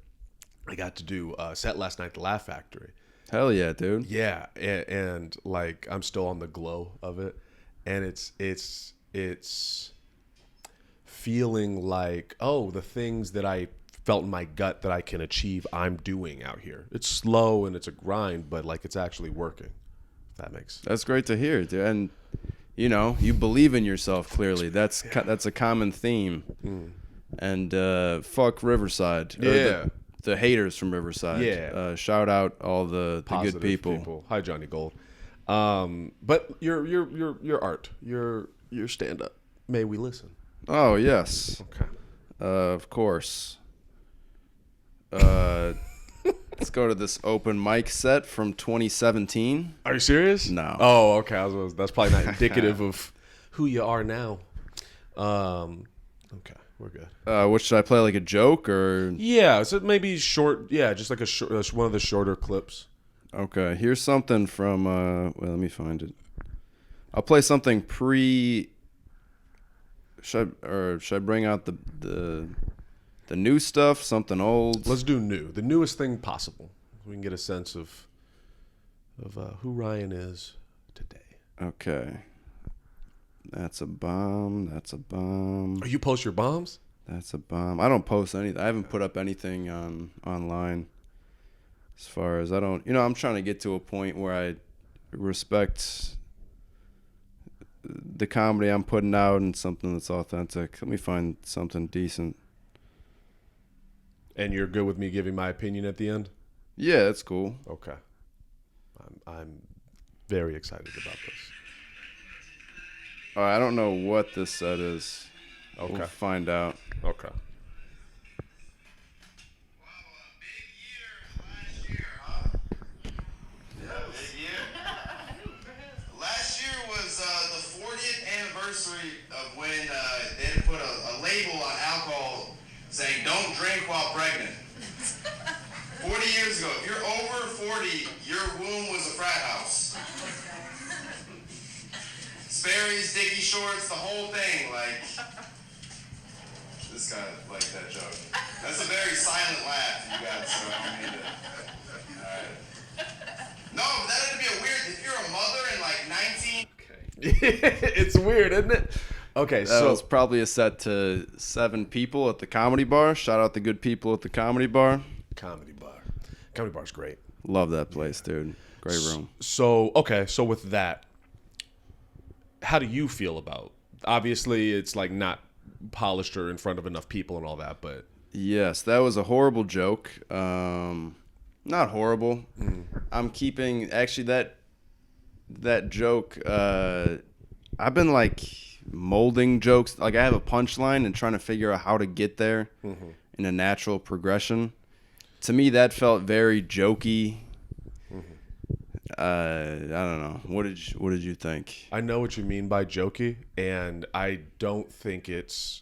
I got to do a set last night at the Laugh Factory. Hell yeah, dude. Yeah, and like I'm still on the glow of it, and it's feeling like, oh, the things that I felt in my gut that I can achieve, I'm doing out here. It's slow and it's a grind, but like it's actually working. If that makes sense. That's great to hear, dude. And you know, you believe in yourself clearly. That's a common theme. And fuck Riverside. Yeah. The haters from Riverside. Yeah. Shout out all the Positive good people. Hi, Johnny Gold. But your art, your stand up. May we listen? Oh yes. Okay. Of course. Let's go to this open mic set from 2017. Are you serious? No. Oh, okay. That's probably not indicative of who you are now. Okay, we're good. What should I play? Like a joke or? Yeah, so maybe short. Yeah, just like one of the shorter clips. Okay, here's something from. Well, let me find it. I'll play something pre. Should I bring out the new stuff? Something old? Let's do new. The newest thing possible. We can get a sense of who Ryan is today. Okay. That's a bomb. That's a bomb. Oh, you post your bombs? That's a bomb. I don't post anything. I haven't put up anything online. As far as I don't, I'm trying to get to a point where I respect the comedy I'm putting out and something that's authentic. Let me find something decent. And you're good with me giving my opinion at the end? Yeah, that's cool. Okay. I'm very excited about this. All right, I don't know what this set is. Okay. We'll find out. Okay. Last year was the 40th anniversary of when they had put a label on alcohol saying don't drink while pregnant. 40 years ago, if you're over 40, your womb was a frat house. Sperry's, Dickie shorts, the whole thing, like, this guy liked that joke. That's a very silent laugh you got, so I need to, alright. No, but that'd be a weird, if you're a mother in like 19. Okay. It's weird, isn't it? Okay, That so was probably a set to 7 people at the Comedy Bar. Shout out the good people at the Comedy Bar. Comedy Bar's great. Love that place, dude. Great room. So, okay, so with that, how do you feel about? Obviously, it's like not polished or in front of enough people and all that, but Yes, that was a horrible joke. Not horrible. I'm keeping actually that joke. I've been like molding jokes. Like I have a punchline and trying to figure out how to get there in a natural progression. To me, that felt very jokey. I don't know. What did you think? I know what you mean by jokey, and I don't think it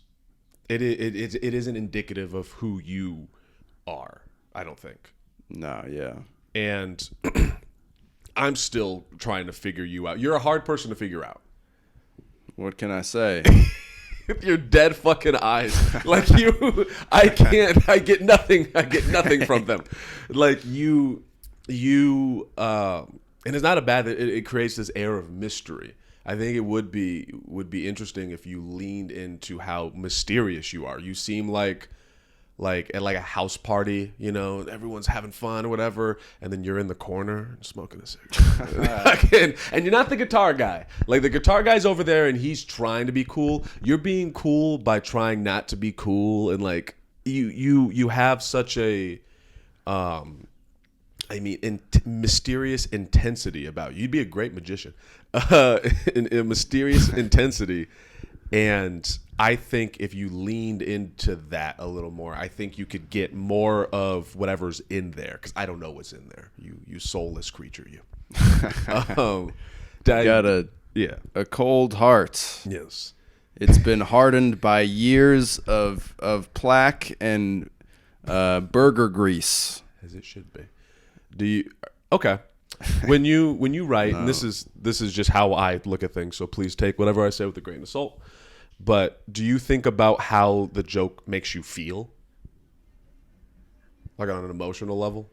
isn't indicative of who you are. I don't think. No, yeah. And I'm still trying to figure you out. You're a hard person to figure out. What can I say? Your dead fucking eyes. Like you, I get nothing from them. Like you, and it's not a bad, it creates this air of mystery. I think it would be interesting if you leaned into how mysterious you are. You seem like at like a house party, everyone's having fun or whatever, and then you're in the corner smoking a cigarette. And you're not the guitar guy. Like the guitar guy's over there and he's trying to be cool. You're being cool by trying not to be cool, and like you have such a mysterious intensity about you. You'd be a great magician. A mysterious intensity. And I think if you leaned into that a little more, I think you could get more of whatever's in there. Because I don't know what's in there. You soulless creature, you. Got a cold heart. Yes. It's been hardened by years of plaque and burger grease. As it should be. Do you? Okay. When you write, and this is just how I look at things. So please take whatever I say with a grain of salt. But do you think about how the joke makes you feel, like on an emotional level?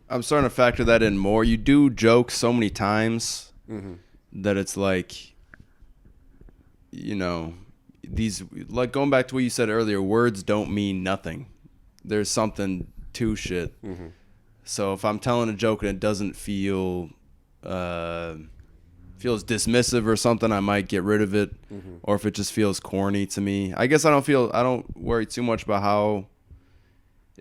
I'm starting to factor that in more. You do joke so many times that it's like, these, like going back to what you said earlier, words don't mean nothing. There's something to shit. So if I'm telling a joke and it doesn't feels dismissive or something, I might get rid of it. Or if it just feels corny to me, I guess I don't worry too much about how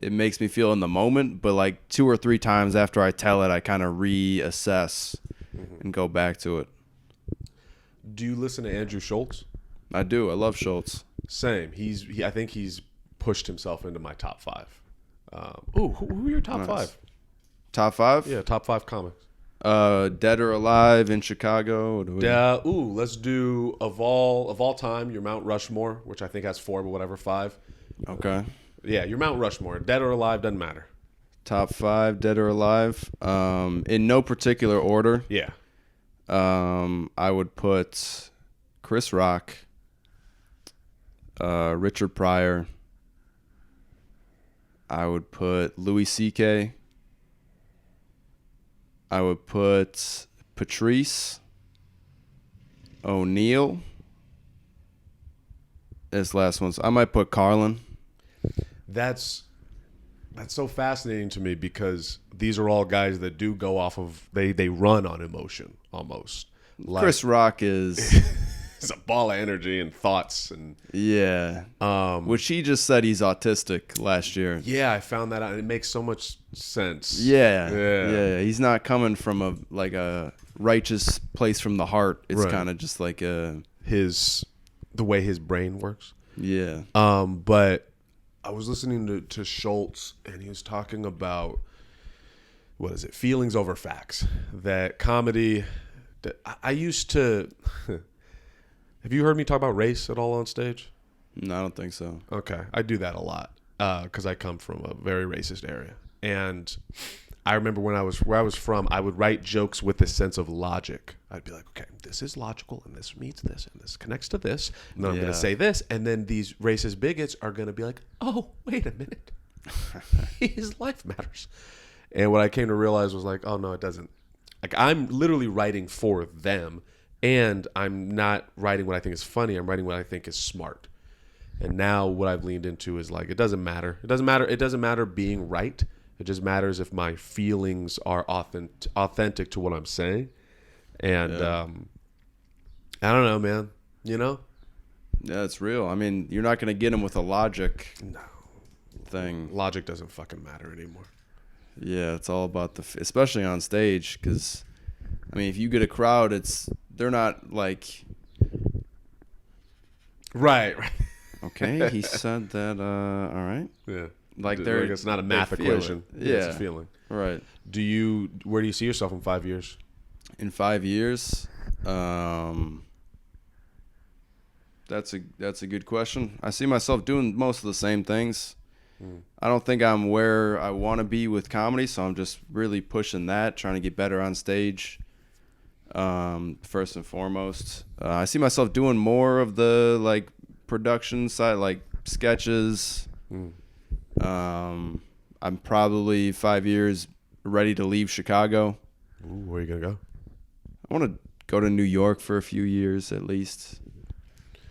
it makes me feel in the moment, but like 2 or 3 times after I tell it, I kind of reassess and go back to it. Do you listen to Andrew Schultz? I do. I love Schultz. Same. I think he's pushed himself into my top 5. Who are your top 5? Top 5? Yeah, top 5 comics. Dead or Alive in Chicago. Let's do of all time, your Mount Rushmore, which I think has 4, but whatever, 5. Okay. Yeah, your Mount Rushmore. Dead or Alive, doesn't matter. Top 5, Dead or Alive. In no particular order. Yeah. I would put Chris Rock, Richard Pryor. I would put Louis C.K. I would put Patrice O'Neal as last one. So I might put Carlin. That's so fascinating to me because these are all guys that do go off of they run on emotion almost. Like, Chris Rock is it's a ball of energy and thoughts and which he just said he's autistic last year. Yeah, I found that out and it makes so much sense. Yeah. He's not coming from a righteous place from the heart. It's Right. kind of just like the way his brain works. Yeah. But I was listening to Schultz, and he was talking about, what is it, feelings over facts. That comedy, I used to, have you heard me talk about race at all on stage? No, I don't think so. Okay, I do that a lot because I come from a very racist area. And I remember where I was from, I would write jokes with this sense of logic. I'd be like, okay, this is logical, and this means this, and this connects to this, and then I'm going to say this, and then these racist bigots are going to be like, oh, wait a minute. His life matters. And what I came to realize was like, oh, no, it doesn't. Like, I'm literally writing for them, and I'm not writing what I think is funny. I'm writing what I think is smart. And now what I've leaned into is like, it doesn't matter. It doesn't matter being right. It just matters if my feelings are authentic to what I'm saying. And I don't know, man. Yeah, it's real. I mean, you're not going to get them with a logic thing. Logic doesn't fucking matter anymore. Yeah, it's all about especially on stage, because, I mean, if you get a crowd, they're not like... Right. Okay, he said that, all right. Yeah. Like it's not a math equation. Yeah. It's a feeling. Right. Where do you see yourself in 5 years? In 5 years, that's a good question. I see myself doing most of the same things. I don't think I'm where I want to be with comedy, so I'm just really pushing that, trying to get better on stage. First and foremost, I see myself doing more of the like production side, like sketches. I'm probably 5 years ready to leave Chicago. Ooh, where are you gonna go? I want to go to New York for a few years at least.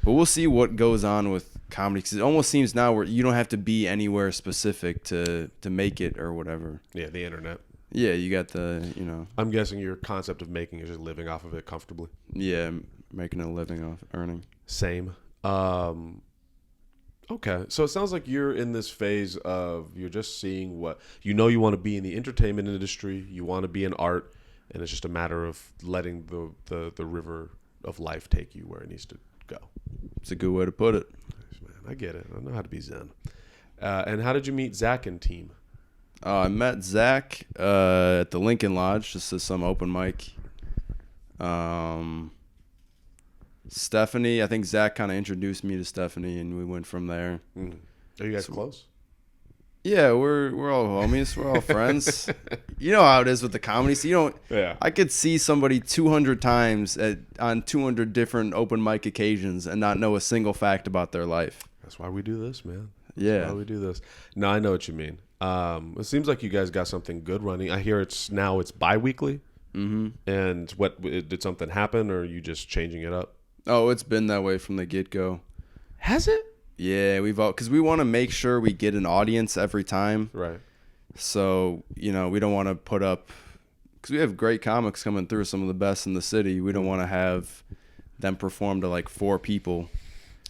But we'll see what goes on with comedy, because it almost seems now where you don't have to be anywhere specific to make it or whatever. Yeah, the internet. Yeah, you got I'm guessing your concept of making is just living off of it comfortably. Yeah, making a living off earning. Same. Okay, so it sounds like you're in this phase of you're just seeing what you want to be in the entertainment industry. You want to be in art, and it's just a matter of letting the river of life take you where it needs to go. It's a good way to put it. Man, I get it. I know how to be zen. And how did you meet Zach and team? I met Zach at the Lincoln Lodge, just as some open mic. Stephanie, I think Zach kind of introduced me to Stephanie, and we went from there. Mm. Are you guys close? Yeah, we're all homies. We're all friends. You know how it is with the comedy. So you don't. Yeah. I could see somebody 200 times on 200 different open mic occasions and not know a single fact about their life. That's why we do this, man. Yeah. Why we do this. No, I know what you mean. It seems like you guys got something good running. I hear it's bi-weekly. Mm-hmm. And did something happen, or are you just changing it up? Oh, it's been that way from the get-go. Has it? Yeah, because we want to make sure we get an audience every time. Right. So, we don't want to put up, because we have great comics coming through, some of the best in the city. We don't want to have them perform to like 4 people.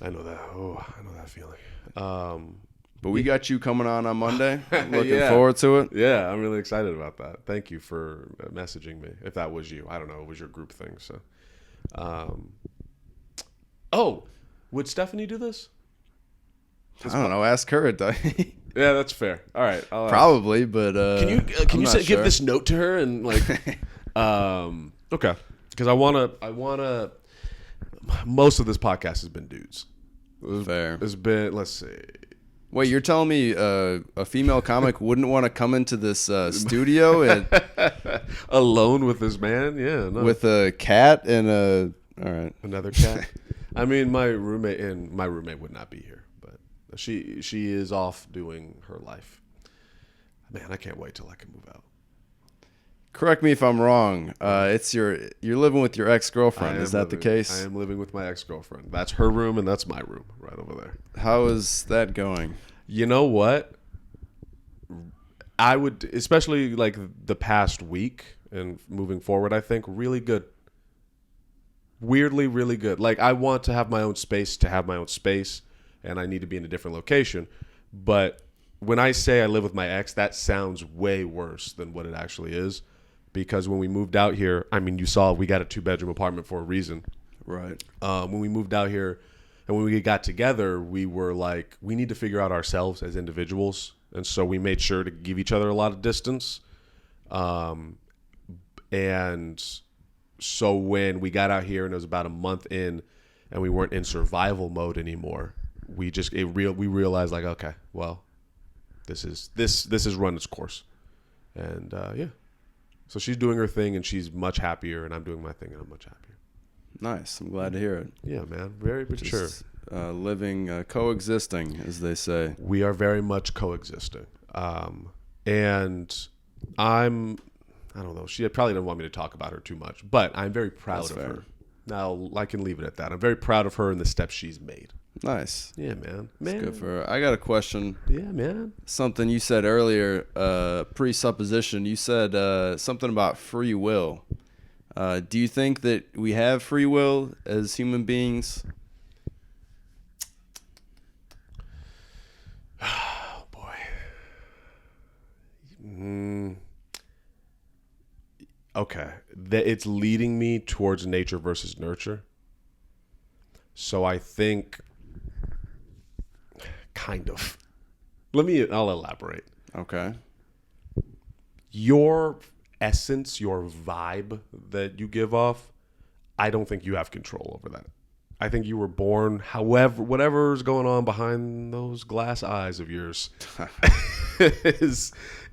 I know that. Oh, I know that feeling. But we got you coming on Monday. Looking Yeah. forward to it. Yeah, I'm really excited about that. Thank you for messaging me. If that was you, I don't know, it was your group thing. So, would Stephanie do this? I don't know. Ask her. Yeah, that's fair. All right, I'll ask. Probably, but Can you give this note to her and like, okay, because I wanna. Most of this podcast has been dudes. Fair. It's been, let's see. Wait, you're telling me a female comic wouldn't want to come into this studio and Alone with this man? Yeah, no. with a cat and all right, Another cat. I mean, my roommate would not be here, but she is off doing her life. Man, I can't wait till I can move out. Correct me if I'm wrong. You're living with your ex-girlfriend. Is that the case? I am living with my ex-girlfriend. That's her room and that's my room right over there. How is that going? You know what? I would, especially like the past week and moving forward, I think really good. Weirdly, really good. Like, I want to have my own space and I need to be in a different location. But when I say I live with my ex, that sounds way worse than what it actually is. Because when we moved out here, I mean, you saw we got a 2-bedroom apartment for a reason. Right. When we moved out here and when we got together, we were like, we need to figure out ourselves as individuals. And so we made sure to give each other a lot of distance. And so when we got out here and it was about a month in and we weren't in survival mode anymore, we realized like, okay, well, this has run its course. And yeah. So she's doing her thing and she's much happier, and I'm doing my thing and I'm much happier. Nice. I'm glad to hear it. Yeah, man. Very mature. Just, living, coexisting, as they say. We are very much coexisting. And I don't know. She probably didn't want me to talk about her too much, but I'm very proud of her. Now, I can leave it at that. I'm very proud of her and the steps she's made. Nice. Yeah, man. That's good for her. I got a question. Yeah, man. Something you said earlier, presupposition. You said something about free will. Do you think that we have free will as human beings? Oh, boy. Okay. It's leading me towards nature versus nurture. So I think... Kind of. I'll elaborate. Okay. Your essence, your vibe that you give off, I don't think you have control over that. I think you were born, however, whatever's going on behind those glass eyes of yours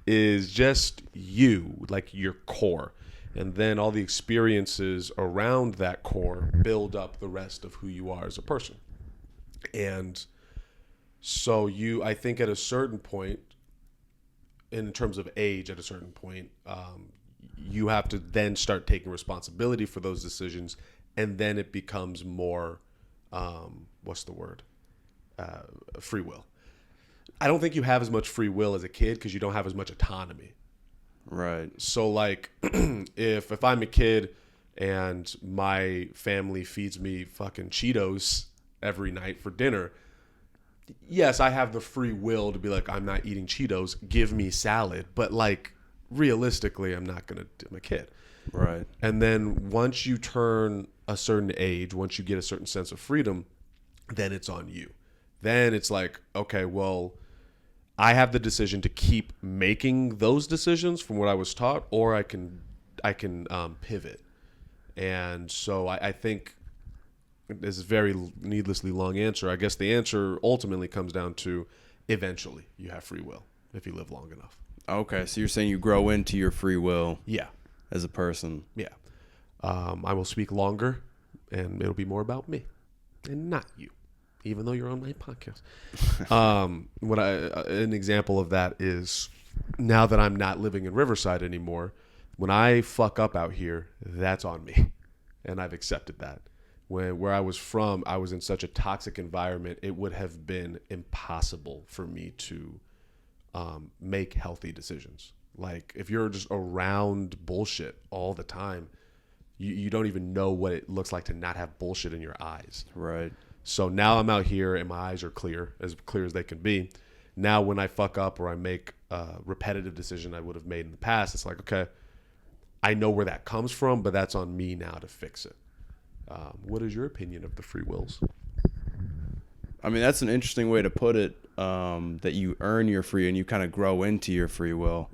is just you, like your core. And then all the experiences around that core build up the rest of who you are as a person. And so I think at a certain point, in terms of age, at a certain point, you have to then start taking responsibility for those decisions, and then it becomes more, free will. I don't think you have as much free will as a kid because you don't have as much autonomy. Right. So like, if I'm a kid and my family feeds me fucking Cheetos every night for dinner, yes, I have the free will to be like, I'm not eating Cheetos, give me salad. But like, realistically, I'm a kid. Right. And then once you turn a certain age, once you get a certain sense of freedom, then it's on you. Then it's like, okay, well, I have the decision to keep making those decisions from what I was taught, or I can pivot. And so I think this is a very needlessly long answer. I guess the answer ultimately comes down to eventually you have free will if you live long enough. Okay, so you're saying you grow into your free will Yeah. as a person. Yeah. I will speak longer, and it'll be more about me and not you, even though you're on my podcast. An example of that is now that I'm not living in Riverside anymore, when I fuck up out here, that's on me, and I've accepted that. Where I was from, I was in such a toxic environment, it would have been impossible for me to make healthy decisions. Like, if you're just around bullshit all the time, you don't even know what it looks like to not have bullshit in your eyes. Right. So now I'm out here and my eyes are clear as they can be. Now when I fuck up or I make a repetitive decision I would have made in the past, it's like, okay, I know where that comes from, but that's on me now to fix it. What is your opinion of the free wills? I mean, that's an interesting way to put it, that you earn your free and you kind of grow into your free will.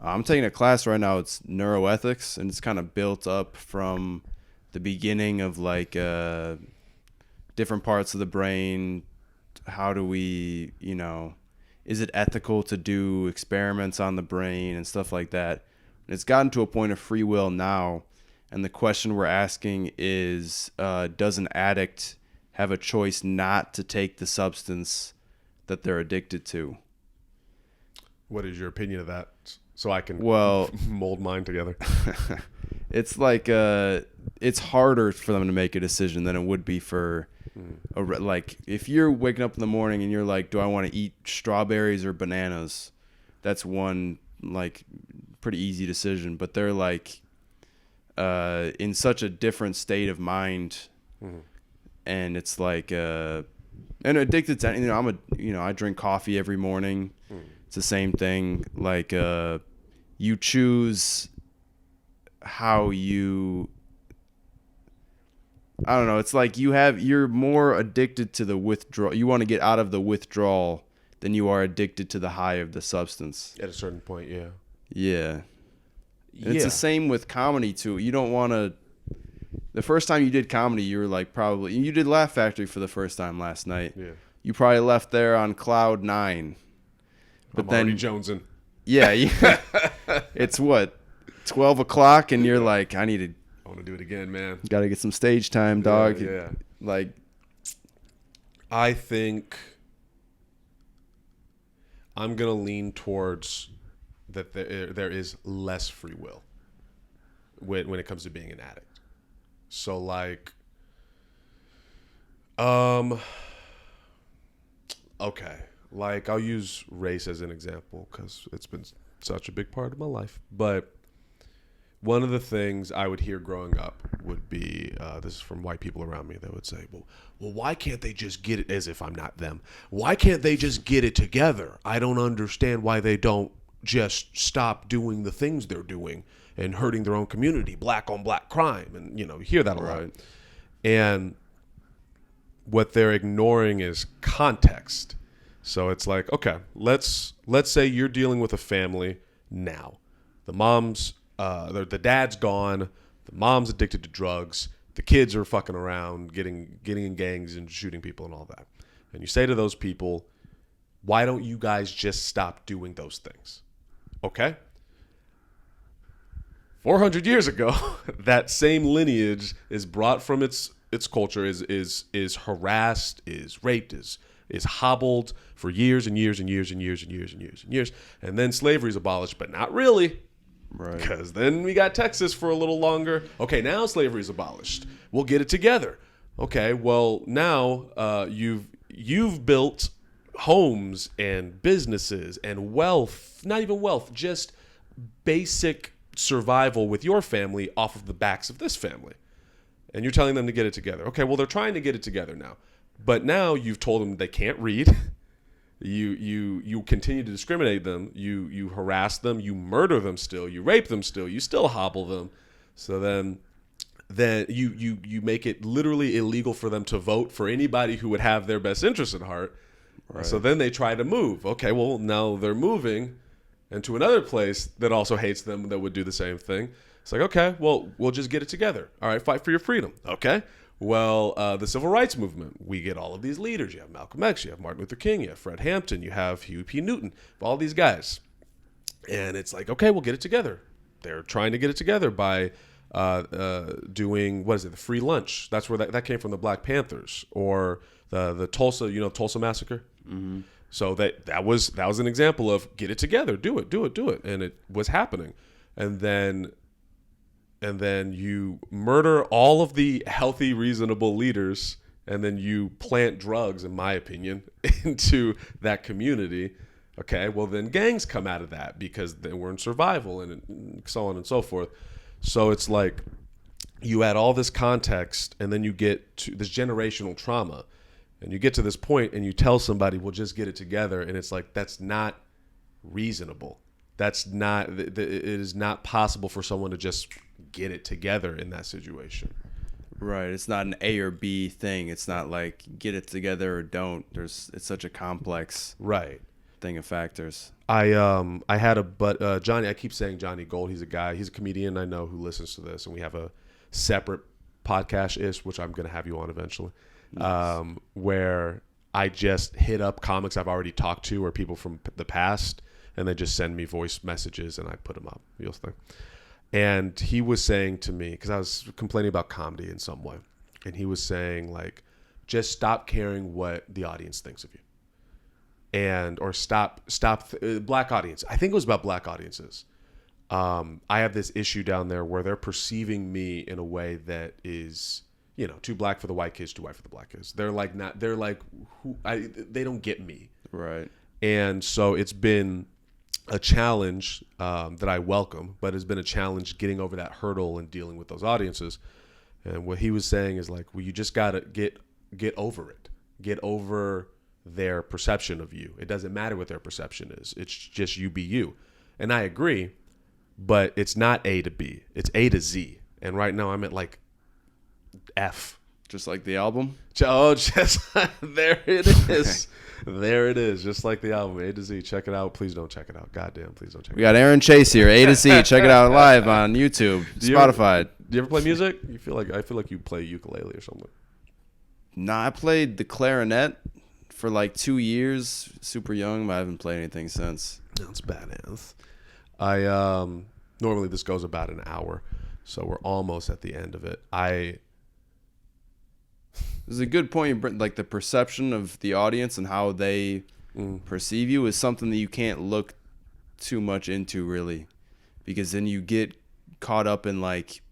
I'm taking a class right now. It's neuroethics, and it's kind of built up from the beginning of like different parts of the brain. How do we, is it ethical to do experiments on the brain and stuff like that? And it's gotten to a point of free will now. And the question we're asking is, does an addict have a choice not to take the substance that they're addicted to? What is your opinion of that? So I can mold mine together. It's like it's harder for them to make a decision than it would be for like if you're waking up in the morning and you're like, do I want to eat strawberries or bananas? That's one like pretty easy decision, but they're like in such a different state of mind, and it's like and addicted to I drink coffee every morning. It's the same thing. Like you choose how you, I don't know. It's like you're more addicted to the withdrawal. You want to get out of the withdrawal than you are addicted to the high of the substance. At a certain point, yeah. Yeah. And it's the same with comedy too. You don't want to. The first time you did comedy, you were like you did Laugh Factory for the first time last night. Yeah. You probably left there on cloud 9. But I'm then already jonesing. Yeah. It's what, 12 o'clock, and you're like, I want to do it again, man. Got to get some stage time, dog. Yeah. Like, I think I'm gonna lean towards that there is less free will when it comes to being an addict. So like, okay, like I'll use race as an example because it's been such a big part of my life. But one of the things I would hear growing up would be, this is from white people around me, that would say, well, why can't they just get it, as if I'm not them, why can't they just get it together? I don't understand why they don't just stop doing the things they're doing and hurting their own community, black on black crime. And, you hear that a lot. And what they're ignoring is context. So it's like, okay, let's say you're dealing with a family now. The mom's, the dad's gone. The mom's addicted to drugs. The kids are fucking around, getting in gangs and shooting people and all that. And you say to those people, why don't you guys just stop doing those things? Okay. 400 years ago, that same lineage is brought from its culture, is harassed, is raped, is hobbled for years and years and years and years and years and years and years. And then slavery is abolished, but not really. right. Because then we got Texas for a little longer. Okay, now slavery is abolished. We'll get it together. Okay, well, now you've built homes and businesses and wealth, not even wealth, just basic survival with your family off of the backs of this family. And you're telling them to get it together. Okay, well, they're trying to get it together now. But now you've told them they can't read. You continue to discriminate them. You harass them. You murder them still. You rape them still. You still hobble them. So then you make it literally illegal for them to vote for anybody who would have their best interest at heart. Right. So then they try to move. Okay, well, now they're moving into another place that also hates them, that would do the same thing. It's like, okay, well, we'll just get it together. All right, fight for your freedom. Okay, Well, the civil rights movement, we get all of these leaders. You have Malcolm X, you have Martin Luther King, you have Fred Hampton, you have Huey P. Newton, all these guys. And it's like, okay, we'll get it together. They're trying to get it together by doing, what is it, the free lunch. That's where that came from, the Black Panthers, or the Tulsa, Tulsa Massacre. Mm-hmm. So that was an example of get it together, do it. And it was happening. And then you murder all of the healthy, reasonable leaders, and then you plant drugs, in my opinion, into that community. Okay, well then gangs come out of that because they were in survival and so on and so forth. So it's like you add all this context, and then you get to this generational trauma, and you get to this point, and you tell somebody, "Well, just get it together," and it's like that's not reasonable. That's not. It is not possible for someone to just get it together in that situation. Right. It's not an A or B thing. It's not like get it together or don't. It's such a complex thing of factors. I had Johnny. I keep saying Johnny Gold. He's a comedian I know who listens to this, and we have a separate podcast which I'm going to have you on eventually. Nice. Where I just hit up comics I've already talked to or people from the past, and they just send me voice messages, and I put them up. You'll think. And he was saying to me, because I was complaining about comedy in some way, and he was saying, like, just stop caring what the audience thinks of you. Or stop black audience. I think it was about black audiences. I have this issue down there where they're perceiving me in a way that is, too black for the white kids, too white for the black kids. They're like, they don't get me. Right. And so it's been a challenge that I welcome, but it's been a challenge getting over that hurdle and dealing with those audiences. And what he was saying is like, well, you just got to get over it. Get over their perception of you. It doesn't matter what their perception is. It's just you be you. And I agree, but it's not A to B. It's A to Z. And right now I'm at like F. Just like the album? Oh, just there it is. There it is. Just like the album, A to Z. Check it out. Please don't check it out. Goddamn, please don't check it out. We got Aaron Chase here, A to Z. Check it out live on YouTube, Spotify. Do you ever play music? I feel like you play ukulele or something. Nah, I played the clarinet for like 2 years, super young, but I haven't played anything since. That's badass. I normally this goes about an hour, so we're almost at the end of it. This is a good point. You bring, like the perception of the audience and how they perceive you is something that you can't look too much into, really, because then you get caught up in like,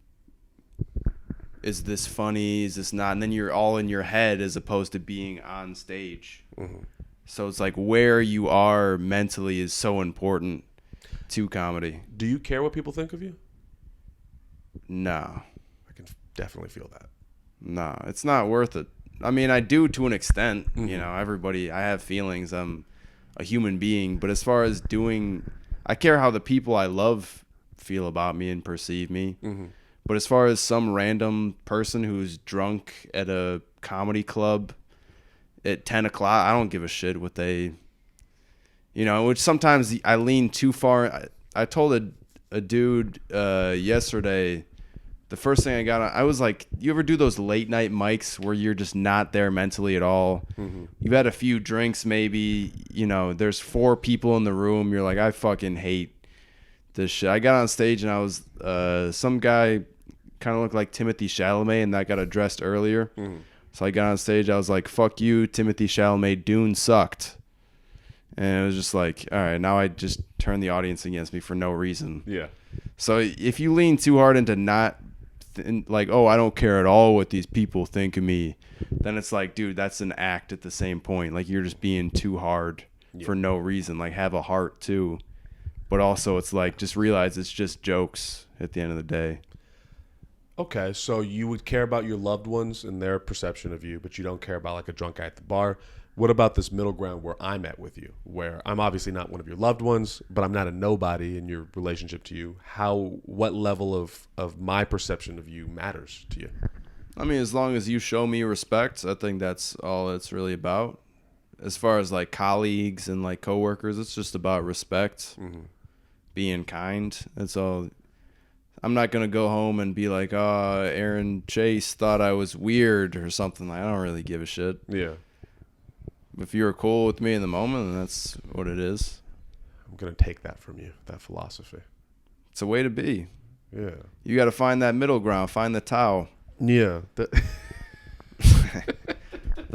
is this funny? Is this not? And then you're all in your head as opposed to being on stage. Mm-hmm. So it's like where you are mentally is so important to comedy. Do you care what people think of you? No. I can definitely feel that. No, it's not worth it. I mean, I do to an extent. Mm-hmm. Everybody, I have feelings. I'm a human being. But as far as I care how the people I love feel about me and perceive me. Mm-hmm. But as far as some random person who's drunk at a comedy club at 10 o'clock, I don't give a shit what they, which sometimes I lean too far. I told a dude yesterday, the first thing I got on, I was like, you ever do those late night mics where you're just not there mentally at all? Mm-hmm. You've had a few drinks maybe, there's 4 people in the room. You're like, I fucking hate this shit. I got on stage and I was some guy kind of looked like Timothy Chalamet, and that got addressed earlier. Mm-hmm. So I got on stage. I was like, fuck you, Timothy Chalamet. Dune sucked. And it was just like, all right, now I just turn the audience against me for no reason. Yeah. So if you lean too hard into not like, oh, I don't care at all what these people think of me, then it's like, dude, that's an act at the same point. Like you're just being too hard for no reason. Like have a heart too. But also it's like, just realize it's just jokes at the end of the day. Okay, so you would care about your loved ones and their perception of you, but you don't care about like a drunk guy at the bar. What about this middle ground where I'm at with you, where I'm obviously not one of your loved ones, but I'm not a nobody in your relationship to you? What level of my perception of you matters to you? I mean, as long as you show me respect, I think that's all it's really about. As far as like colleagues and like coworkers, it's just about respect, being kind. That's all. I'm not gonna go home and be like, oh, Aaron Chase thought I was weird or something. Like, I don't really give a shit. Yeah. If you're cool with me in the moment, then that's what it is. I'm going to take that from you, that philosophy. It's a way to be. Yeah. You got to find that middle ground. Find the Tao. Yeah. The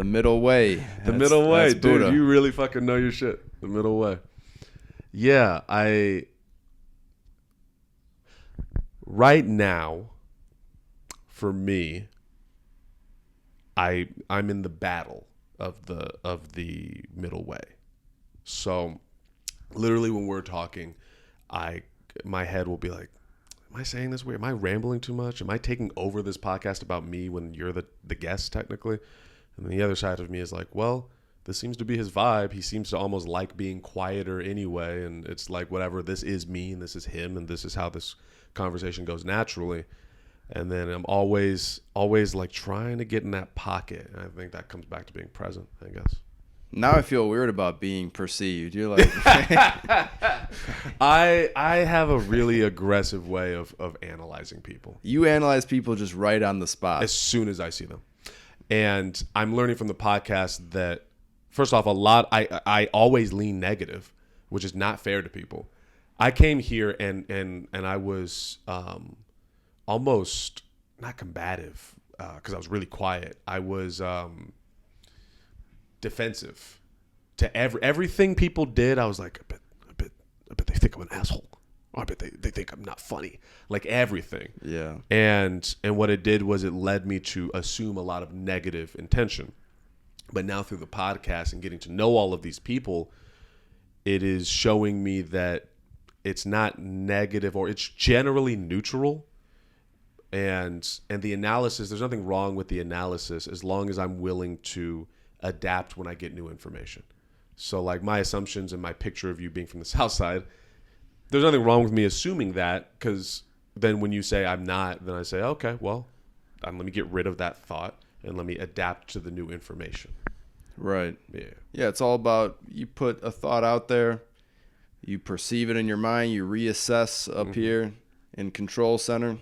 middle way. The middle way, dude. Buddha. You really fucking know your shit. The middle way. Yeah, right now, for me, I'm in the battle of the middle way. So, literally, when we're talking, my head will be like, "Am I saying this weird? Am I rambling too much? Am I taking over this podcast about me when you're the guest technically?" And then the other side of me is like, "Well, this seems to be his vibe. He seems to almost like being quieter anyway, and it's like whatever. This is me, and this is him, and this is how this conversation goes naturally." And then I'm always like trying to get in that pocket. And I think that comes back to being present, I guess. Now I feel weird about being perceived. You're like, I have a really aggressive way of analyzing people you analyze people just right on the spot. as soon as I see them. And I'm learning from the podcast that, first off, I always lean negative, which is not fair to people. I came here and I was almost not combative because I was really quiet. I was defensive to everything people did. I was like, I bet they think I'm an asshole. Or I bet they think I'm not funny. Like everything. Yeah. And what it did was it led me to assume a lot of negative intention. But now through the podcast and getting to know all of these people, it is showing me that it's not negative, or it's generally neutral. And the analysis, there's nothing wrong with the analysis as long as I'm willing to adapt when I get new information. So like my assumptions and my picture of you being from the South Side, there's nothing wrong with me assuming that, because then when you say I'm not, then I say, okay, well, let me get rid of that thought and let me adapt to the new information. Right. Yeah. Yeah, it's all about, you put a thought out there, you perceive it in your mind, you reassess up here in control center,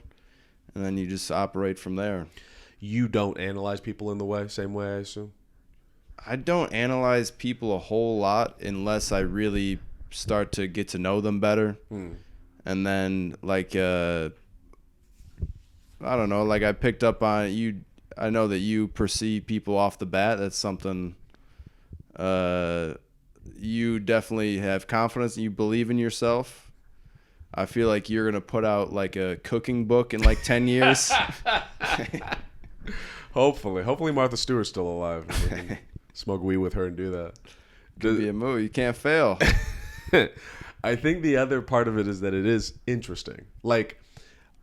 and then you just operate from there. You don't analyze people in the same way, I assume? I don't analyze people a whole lot unless I really start to get to know them better. And then like I don't know, like I picked up on you. I know that you perceive people off the bat. That's something you definitely have confidence and you believe in yourself. I feel like you're gonna put out like a cooking book in like 10 years. Hopefully Martha Stewart's still alive. We can smoke weed with her and do that. Could be a move. You can't fail. I think the other part of it is that it is interesting. Like,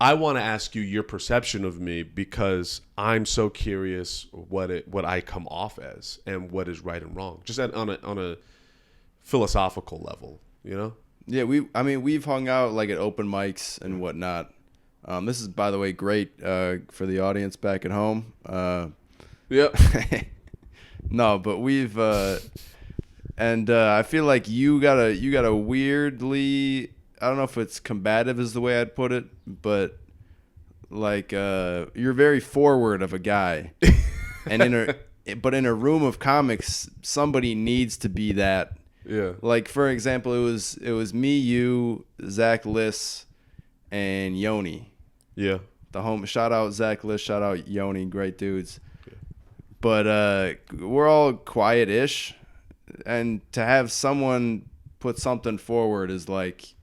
I want to ask you your perception of me because I'm so curious what I come off as and what is right and wrong, just on a philosophical level, you know? Yeah, we've hung out like at open mics and whatnot. This is, by the way, great for the audience back at home. Yep. No, but we've and I feel like you got a weirdly, I don't know if it's combative is the way I'd put it, but like you're very forward of a guy. And in a room of comics, somebody needs to be that. Yeah. Like for example, it was me, you, Zach Liss, and Yoni. Yeah. The home, shout out Zach Liss, shout out Yoni, great dudes. But we're all quiet-ish, and to have someone put something forward is like,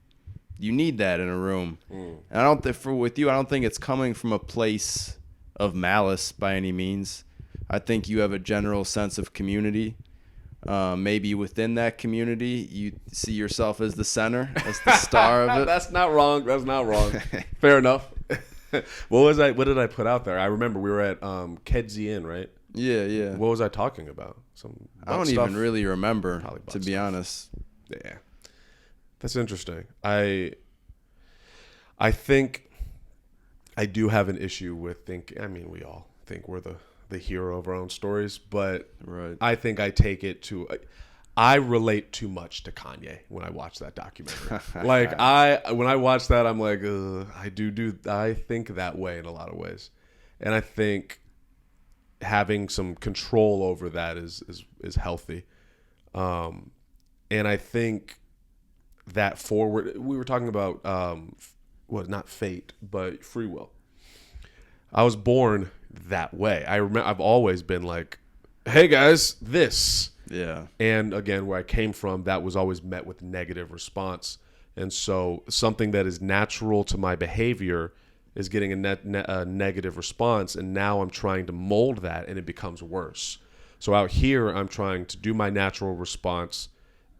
you need that in a room. And I don't think with you, I don't think it's coming from a place of malice by any means. I think you have a general sense of community. Maybe within that community, you see yourself as the center, as the star of it. That's not wrong. Fair enough. What did I put out there? I remember we were at Kedzie Inn, right? Yeah. What was I talking about? Some I don't stuff? even really remember, Probably butt to be stuff. honest. Yeah. That's interesting. I think I do have an issue with we all think we're the hero of our own stories, but Right. I think I take it to I relate too much to Kanye when I watch that documentary. When I watch that, I'm like, I think that way in a lot of ways, and I think having some control over that is healthy, and I think that forward. We were talking about not fate, but free will. I was born that way. I've always been like, hey guys, this. Yeah. And again, where I came from, that was always met with negative response. And so something that is natural to my behavior is getting a negative response. And now I'm trying to mold that, and it becomes worse. So out here, I'm trying to do my natural response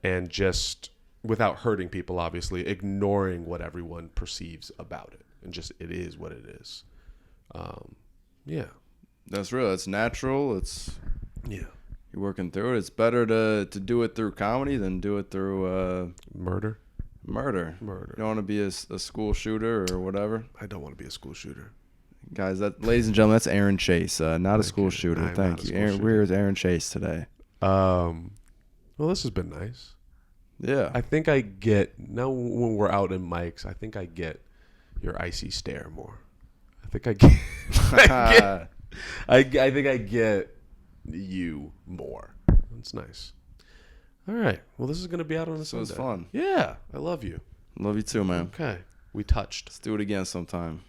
and just, without hurting people, obviously, ignoring what everyone perceives about it. And just, it is what it is. Yeah. That's real. It's natural. Yeah. You're working through it. It's better to do it through comedy than do it through Murder. You don't want to be a school shooter or whatever. I don't want to be a school shooter. Guys, ladies and gentlemen, that's Aaron Chase, not a school shooter. Thank you. We're Aaron Chase today. Well, this has been nice. Yeah. I think I get, now when we're out in mics, I think I get your icy stare more. I think I get, I think I get you more. It's nice. All right. Well, this is going to be out on a Sunday. It was fun. Yeah. I love you. Love you too, man. Okay. We touched. Let's do it again sometime.